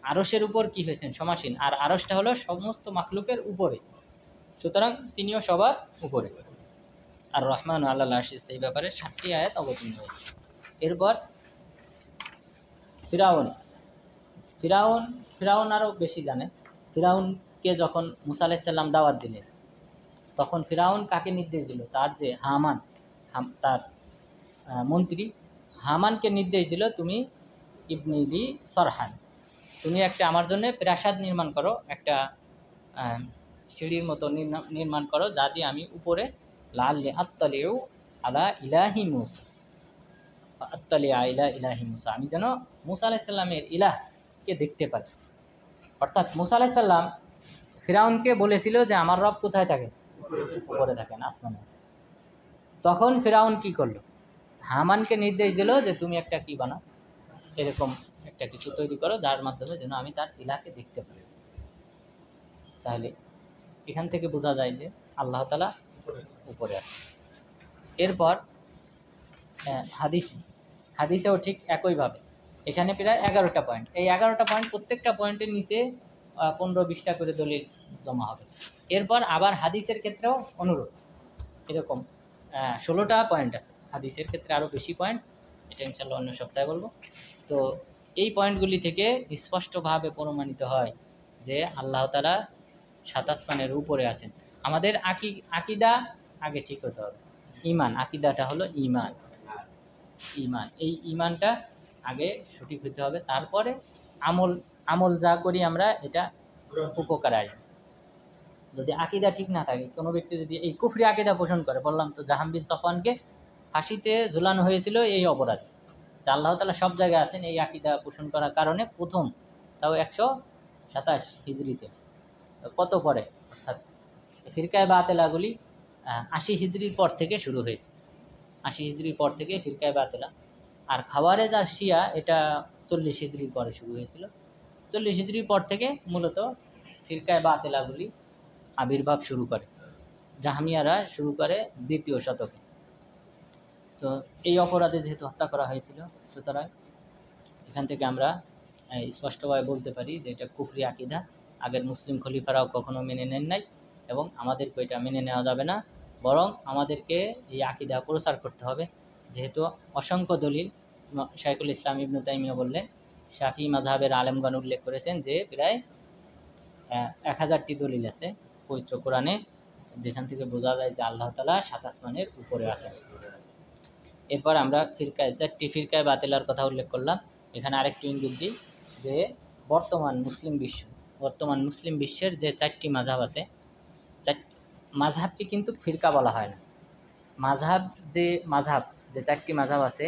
আরশের উপর কি হয়েছেন? সমাসীন। আর আরশটা হলো সমস্ত মাখলুকের উপরে, সুতরাং তিনিও সবার উপরে। আর রহমান আল্লাহ আশিস, এই ব্যাপারে 7টি আয়াত অবতীর্ণ হয়েছে। এরপর ফিরাউন আরও বেশি জানে। ফিরাউনকে যখন মুসা আলাইহিস সালাম দাওয়াত দিলেন, তখন ফিরাউন কাকে নির্দেশ দিল? তার যে হামান, তার মন্ত্রী হামানকে নির্দেশ দিল, তুমি ইবনিলি সরহান, তুমি একটা আমার জন্য প্রাসাদ নির্মাণ করো, একটা সিঁড়ির মতো নির্মাণ করো, যা দিয়ে আমি উপরে লাআল্লি আত্তালিউ আলা ইলাহি মুসা, ইলাহি মুসা, আমি যেন মুসা আলাইহিস সালামের ইলাহকে দেখতে পাই। অর্থাৎ মুসা আলাইহিস সালাম ফিরাউনকে বলেছিল যে আমার রব কোথায় থাকে? উপরে থাকেন, আসমানে আছে। তখন ফিরাউন কি করলো? হামানকে নির্দেশ দিল যে তুমি একটা কি বানাও, এরকম একটা কিছু তৈরি করো, যার মাধ্যমে যেন আমি তার ইলাহকে দেখতে পারি। তাহলে এখান থেকে বোঝা যায় যে আল্লাহ তাআলা উপরে আছে। এরপর হাদিসেও ঠিক একইভাবে, এখানে প্রায় 11টা পয়েন্ট। এই 11টা পয়েন্ট, প্রত্যেকটা পয়েন্টের নিচে 15-20টা করে দলিল জমা হবে। এরপর আবার হাদিসের ক্ষেত্রেও অনুরূপ এরকম 16টা পয়েন্ট আছে। হাদিসের ক্ষেত্রে আরও বেশি পয়েন্ট, এটা ইনশাআল্লাহ অন্য সপ্তাহে বলবো। তো এই পয়েন্টগুলি থেকে স্পষ্টভাবে প্রমাণিত হয় যে আল্লাহ তাআলা 7 আসমানের উপরে আছেন। আমাদের আকীদা আগে ঠিক হতে হবে। ঈমান, আকীদাটা হলো ঈমান। এই ঈমানটা আগে সঠিক হতে হবে, তারপরে আমল যা করি আমরা এটা উপকার আসবে। যদি আকীদা ঠিক না থাকে, কোনো ব্যক্তি যদি এই কুফরি আকীদা পোষণ করে, বললাম তো জাহাম বিন সফওয়ানকে ফাঁসিতে ঝুলানো হয়েছিল এই অপরাধে। আল্লাহ তাআলা সব জায়গায় আছেন এই আকীদা পোষণ করার কারণে, প্রথম তাও 127 হিজরিতে, কত পরে, অর্থাৎ ফিরকায়ে বাতিলাগুলি 80 হিজরির পর থেকে শুরু হয়েছে। 80 হিজরির পর থেকে ফিরকায়ে বাতিলা। আর খাওয়ারেজ আর শিয়া এটা 40 হিজরির পরে শুরু হয়েছিল। 40 হিজরির পর থেকে মূলত ফিরকায়ে বাতিলাগুলি আবির্ভাব শুরু করে, জাহমিয়ারা শুরু করে 2য় শতকে। তো এই অপরাধে যেহেতু হত্যা করা হয়েছিল, সুতরাং এখান থেকে আমরা স্পষ্টভাবে বলতে পারি যে এটা কুফরি আকিদা। আগের মুসলিম খলিফারাও কখনো মেনে নেন নাই এবং আমাদেরকে এটা মেনে নেওয়া যাবে না, বরং আমাদেরকে এই আকিদা প্রচার করতে হবে। যেহেতু অসংখ্য দলিল শাইখুল ইসলাম ইবনে তাইমিয়া বললেন, শাফি মাযহাবের আলেমগণ উল্লেখ করেছেন যে প্রায় 1000টি দলিল আছে পবিত্র কোরআনে, যেখান থেকে বোঝা যায় যে আল্লাহ তাআলা 7 আসমানের উপরে আছেন। এরপর আমরা ফিরকায় 4টি ফিরকায় বাতিলার কথা উল্লেখ করলাম। এখানে আরেকটু ইঙ্গিত দিই যে বর্তমান মুসলিম বিশ্বের যে 4টি মাযহাব আছে, মাযহাবকে কিন্তু ফিরকা বলা হয় না। মাযহাব যে 4টি মাযহাব আছে,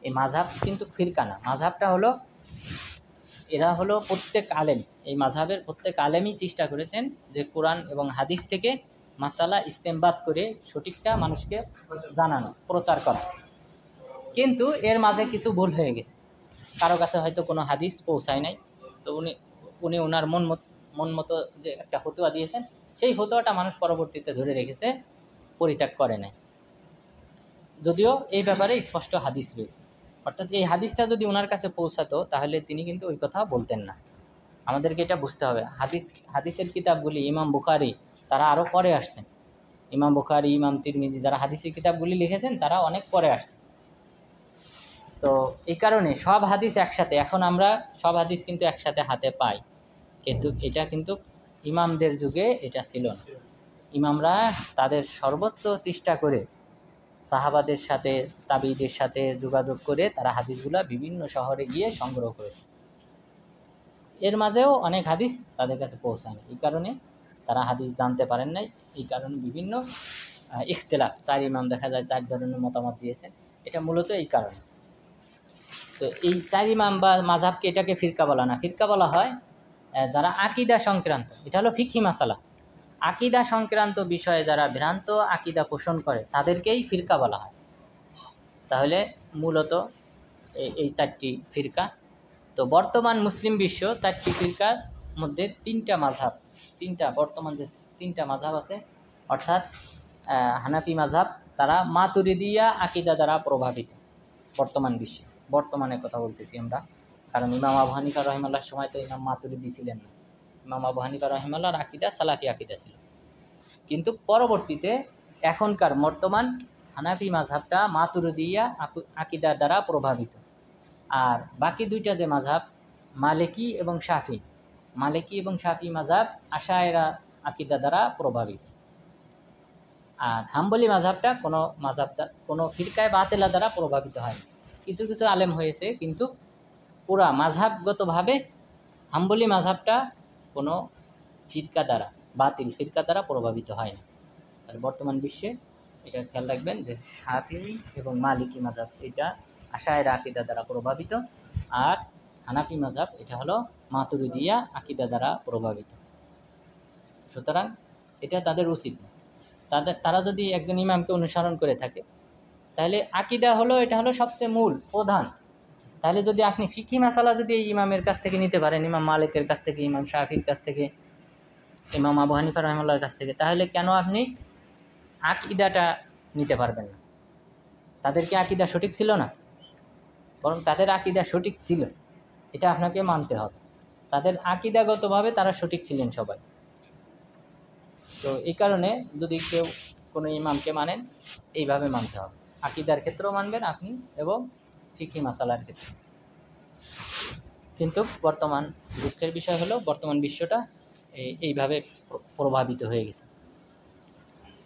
এই মাযহাব কিন্তু ফিরকা না। মাযহাবটা হলো, এরা হলো প্রত্যেক আলেম, এই মাযহাবের প্রত্যেক আলেমই চেষ্টা করেছেন যে কোরআন এবং হাদিস থেকে মাসালা ইস্তেমবাদ করে সঠিকটা মানুষকে জানানো, প্রচার করা। কিন্তু এর মাঝে কিছু ভুল হয়ে গেছে, কারো কাছে হয়তো কোনো হাদিস পৌঁছায় নাই, তো উনি ওনার মন মতো যে একটা ফতোয়া দিয়েছেন, সেই ফতোয়াটা মানুষ পরবর্তীতে ধরে রেখেছে, পরিত্যাগ করে নাই, যদিও এই ব্যাপারে স্পষ্ট হাদিস রয়েছে। অর্থাৎ এই হাদিসটা যদি ওনার কাছে পৌঁছাতো তাহলে তিনি কিন্তু ওই কথা বলতেন না। আমাদেরকে এটা বুঝতে হবে। হাদিসের কিতাবগুলি ইমাম বুখারী তারা আরও পরে আসছেন। ইমাম বুখারী, ইমাম তিরমিজি যারা হাদিসের কিতাবগুলি লিখেছেন তারা অনেক পরে আসছেন। তো এই কারণে সব হাদিস একসাথে, এখন আমরা সব হাদিস কিন্তু একসাথে হাতে পাই, কিন্তু এটা কিন্তু ইমামদের যুগে এটা ছিল না। ইমামরা তাদের সর্বোচ্চ চেষ্টা করে সাহাবাদের সাথে, তাবিদের সাথে যোগাযোগ করে তারা হাদিসগুলা বিভিন্ন শহরে গিয়ে সংগ্রহ করেছে। এর মাঝেও অনেক হাদিস তাদের কাছে পৌঁছায় না, এই কারণে তারা হাদিস জানতে পারেন নাই। এই কারণে বিভিন্ন ইখতিলাফ, 4 ইমাম দেখা যায় 4 ধরনের মতামত দিয়েছেন, এটা মূলত এই কারণে। তো এই 4 ইমাম বা মাযহাবকে এটাকে ফিরকা বলা না, ফিরকা বলা হয় যারা আকীদা সংক্রান্ত, এটা হলো ফিকহি মাসালা, আকীদা সংক্রান্ত বিষয়ে যারা ভ্রান্ত আকীদা পোষণ করে তাদেরকেই ফিরকা বলা হয়। তাহলে মূলত এই 4টি ফিরকা। তো বর্তমান মুসলিম বিশ্ব 4টি ফিরকার মধ্যে 3টা মাযহাব, বর্তমান যে 3টা মাযহাব আছে, অর্থাৎ হানাফি মাযহাব, তারা মাতুরিদিয়া আকীদা দ্বারা প্রভাবিত। বর্তমান বিশ্বে, বর্তমানে কথা বলতেছি আমরা, কারণ ইমাম আবু হানিফা রাহিমাহুল্লাহর সময় তো ইমাম মাতুরিদি ছিলেন না। ইমাম আবু হানিফা রাহিমাহুল্লাহর আকীদা সালাফি আকীদা ছিল, কিন্তু পরবর্তীতে এখনকার বর্তমান হানাফি মাযহাবটা মাতুরিদিয়া আকীদার দ্বারা প্রভাবিত। আর বাকি 2টা যে মাযহাব, মালিকি এবং শাফি মাযহাব আশায়েরা আকীদা দ্বারা প্রভাবিত। আর হাম্বলি মাযহাবটা কোনো ফিরকায়ে বাতিলা দ্বারা প্রভাবিত হয় না। কিছু কিছু আলেম হয়েছে, কিন্তু পুরা মাযহাবগতভাবে হাম্বলি মাযহাবটা কোনো বাতিল ফিরকা দ্বারা প্রভাবিত হয় না। আর বর্তমান বিশ্বে এটা খেয়াল রাখবেন যে শাফিঈ এবং মালিকি মাযহাব এটা আশায়েরা আকীদা দ্বারা প্রভাবিত, আর হানাফি মাযহাব এটা হলো মাতুরিদিয়া আকীদা দ্বারা প্রভাবিত। সুতরাং এটা তাদের উচিত না। তারা যদি একজন ইমামকে অনুসরণ করে থাকে, তাহলে আকীদা হলো, এটা হলো সবচেয়ে মূল প্রধান। তাহলে যদি আপনি ফিকহি মাসালা যদি এই ইমামের কাছ থেকে নিতে পারেন, ইমাম মালিকের কাছ থেকে, ইমাম শাফির কাছ থেকে, ইমাম আবু হানিফা রাহিমাহুল্লাহর কাছ থেকে, তাহলে কেন আপনি আকীদাটা নিতে পারবেন না? তাদের কি আকীদা সঠিক ছিল না? বরং তাদের আকীদা সঠিক ছিল, এটা আপনাকে মানতে হবে। তাদের আকীদাগতভাবে তারা সঠিক ছিলেন সবাই। তো এই কারণে যদি কেউ কোনো ইমামকে মানেন, এইভাবে মানতে হবে, আকীদার ক্ষেত্রেও মানবেন আপনি এবং ফিকহি মাসালার ক্ষেত্রে। কিন্তু বর্তমান দুঃখের বিষয় হলো বর্তমান বিশ্বটা এইভাবে প্রভাবিত হয়ে গেছে।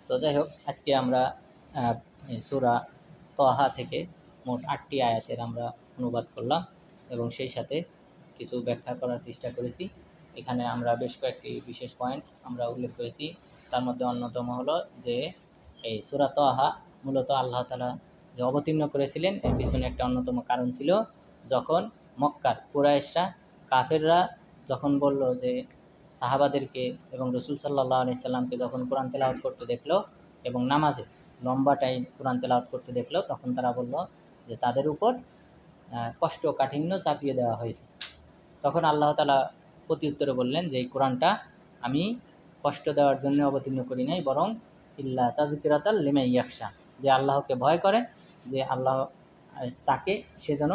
তো যাই হোক, আজকে আমরা সূরা তাহা থেকে মোট 8টি আয়াতের আমরা অনুবাদ করলাম এবং সেই সাথে কিছু ব্যাখ্যা করার চেষ্টা করেছি। এখানে আমরা বেশ কয়েকটি বিশেষ পয়েন্ট আমরা উল্লেখ করেছি। তার মধ্যে অন্যতম হলো যে এই সূরা তাহা মূলত আল্লাহ তাআলা যে অবতীর্ণ করেছিলেন, এর পিছনে একটা অন্যতম কারণ ছিল, যখন মক্কার কুরাইশরা, কাফেররা যখন বলল যে সাহাবাদেরকে এবং রাসূল সাল্লাল্লাহু আলাইহি সাল্লামকে যখন কোরআন তেলাওয়াত করতে দেখলো এবং নামাজে লম্বা টাইম কোরআন তেলাওয়াত করতে দেখলো, তখন তারা বলল যে তাদের উপর কষ্ট কাঠিন্য চাপিয়ে দেওয়া হয়েছে। তখন আল্লাহ তাআলা প্রতি উত্তরে বললেন যে এই কোরআনটা আমি কষ্ট দেওয়ার জন্য অবতীর্ণ করি নাই, বরং ইল্লা তাযকিরাতাল লিমান ইয়াখশা, যে আল্লাহকে ভয় করে, যে আল্লাহ তাকে সে যেন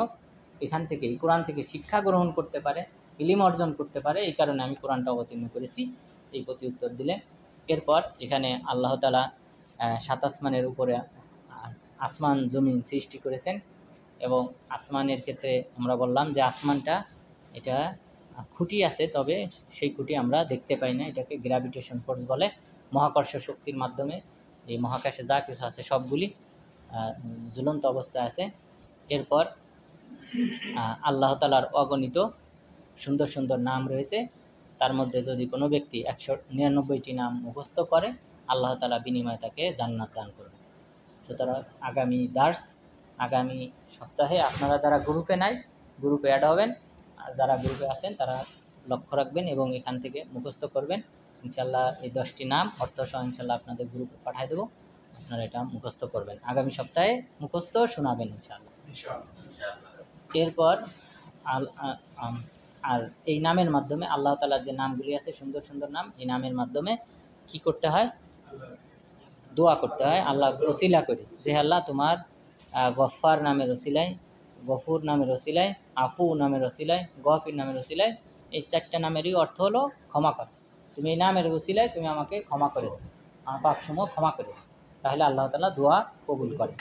এখান থেকে এই কোরআন থেকে শিক্ষা গ্রহণ করতে পারে, ইলিম অর্জন করতে পারে, এই কারণে আমি কোরআনটা অবতীর্ণ করেছি, এই প্রতি উত্তর দিলেন। এরপর এখানে আল্লাহ তাআলা 7 আসমানের উপরে আসমান জমিন সৃষ্টি করেছেন, এবং আসমানের ক্ষেত্রে আমরা বললাম যে আসমানটা এটা খুঁটি আছে, তবে সেই খুঁটি আমরা দেখতে পাই না, এটাকে গ্র্যাভিটেশন ফোর্স বলে। মহাকর্ষ শক্তির মাধ্যমে এই মহাকাশে যা কিছু আছে সবগুলি ঝুলন্ত অবস্থায় আছে। এরপর আল্লাহ তাআলার অগণিত সুন্দর সুন্দর নাম রয়েছে, তার মধ্যে যদি কোনো ব্যক্তি 199টি নাম মুখস্থ করে, আল্লাহ তাআলা বিনিময়ে তাকে জান্নাত দান করবে। সুতরাং আগামী সপ্তাহে আপনারা যারা গ্রুপে নাই, গ্রুপে অ্যাড হবেন, আর যারা গ্রুপে আছেন তারা লক্ষ্য রাখবেন এবং এখান থেকে মুখস্থ করবেন। ইনশাল্লাহ এই 10টি নাম অর্থসহ ইনশাল্লাহ আপনাদের গ্রুপে পাঠিয়ে দেবো, আপনারা এটা মুখস্থ করবেন, আগামী সপ্তাহে মুখস্থ শোনাবেন ইনশাল্লাহ। এরপর আর এই নামের মাধ্যমে আল্লাহ তাআলার যে নামগুলি আছে সুন্দর সুন্দর নাম, এই নামের মাধ্যমে কি করতে হয়? দোয়া করতে হয়, আল্লাহ ওসিলা করে, যে আল্লাহ তোমার গফফার নামের ওসিলায়, গফুর নামের ওসিলায়, আফু নামের ওসিলায়, গফির নামের ওসিলায়, এই 4টা নামেরই অর্থ হলো ক্ষমা কর। তুমি এই নামের ওসিলায় তুমি আমাকে ক্ষমা করে দাও, আমার পাপসমূহ ক্ষমা করে দাও, তাহলে আল্লাহ তাআলা দোয়া কবুল করে।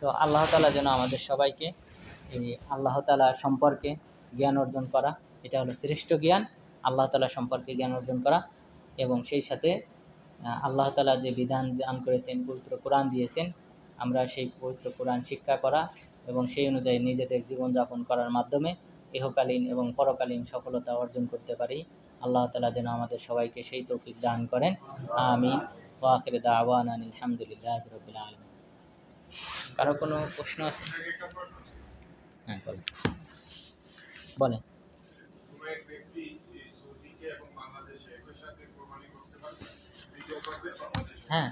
তো আল্লাহ তাআলা যেন আমাদের সবাইকে এই আল্লাহ তাআলা সম্পর্কে জ্ঞান অর্জন করা, এটা হলো শ্রেষ্ঠ জ্ঞান, আল্লাহ তাআলা সম্পর্কে জ্ঞান অর্জন করা, এবং সেই সাথে আল্লাহ তাআলা যে বিধান দান করেছেন, পবিত্র কোরআন দিয়েছেন, আমরা সেই পবিত্র কোরআন শিক্ষা করা এবং সেই অনুযায়ী নিজেদের জীবনযাপন করার মাধ্যমে ইহকালীন এবং পরকালীন সফলতা অর্জন করতে পারি। আল্লাহ তাআলা যেন আমাদের সবাইকে সেই তৌফিক দান করেন। আমিন। ওয়া আখিরু দাওয়ানা আলহামদুলিল্লাহি রাব্বিল আলামিন। কারো কোনো প্রশ্ন আছে? হ্যাঁ বলেন। হ্যাঁ,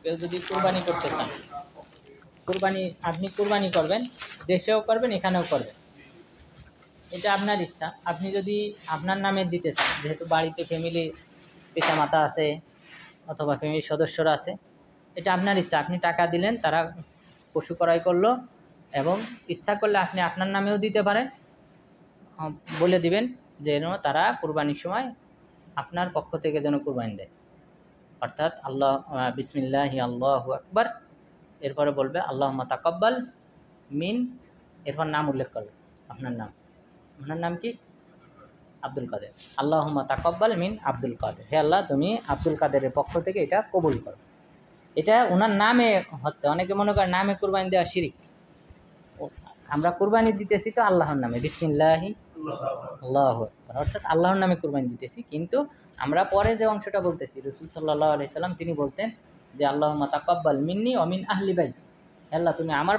কেউ যদি কুরবানি করতে চান, আপনি কুরবানি করবেন, দেশেও করবেন এখানেও করবেন, এটা আপনার ইচ্ছা। আপনি যদি আপনার নামে দিতে চান, যেহেতু বাড়িতে ফ্যামিলি পিতা মাতা আছে অথবা ফ্যামিলির সদস্যরা আছে, এটা আপনার ইচ্ছা। আপনি টাকা দিলেন, তারা পশু ক্রয় করলো, এবং ইচ্ছা করলে আপনি আপনার নামেও দিতে পারেন, বলে দিবেন যেন তারা কুরবানির সময় আপনার পক্ষ থেকে যেন কুরবানি দেয়, অর্থাৎ আল্লাহ বিসমিল্লাহি আল্লাহু আকবার, এরপরে বলবে আল্লাহুম্মা তাকাব্বাল মিন, এরপর নাম উল্লেখ করবে, আপনার নাম কি? আব্দুল কাদের। আল্লাহুম্মা তাকাব্বাল মিন আব্দুল কাদের, হে আল্লাহ তুমি আব্দুল কাদেরের পক্ষ থেকে এটা কবুল করো। এটা ওনার নামে হচ্ছে, অনেকে মনে করে নামে কুরবানি দেওয়া শিরিক। আমরা কুরবানি দিতেছি তো আল্লাহর নামে, বিসমিল্লাহি আল্লাহু আকবার, অর্থাৎ আল্লাহর নামে কুরবানি দিতেছি, কিন্তু আমরা পরে যে অংশটা বলতেছি, রাসূল সাল্লাল্লাহু আলাইহি সাল্লাম তিনি বলতেন যে আল্লাহুম্মা তাকাব্বাল মিন্নি ওয়া মিন আহলি বাইত, আল্লাহ তুমি আমার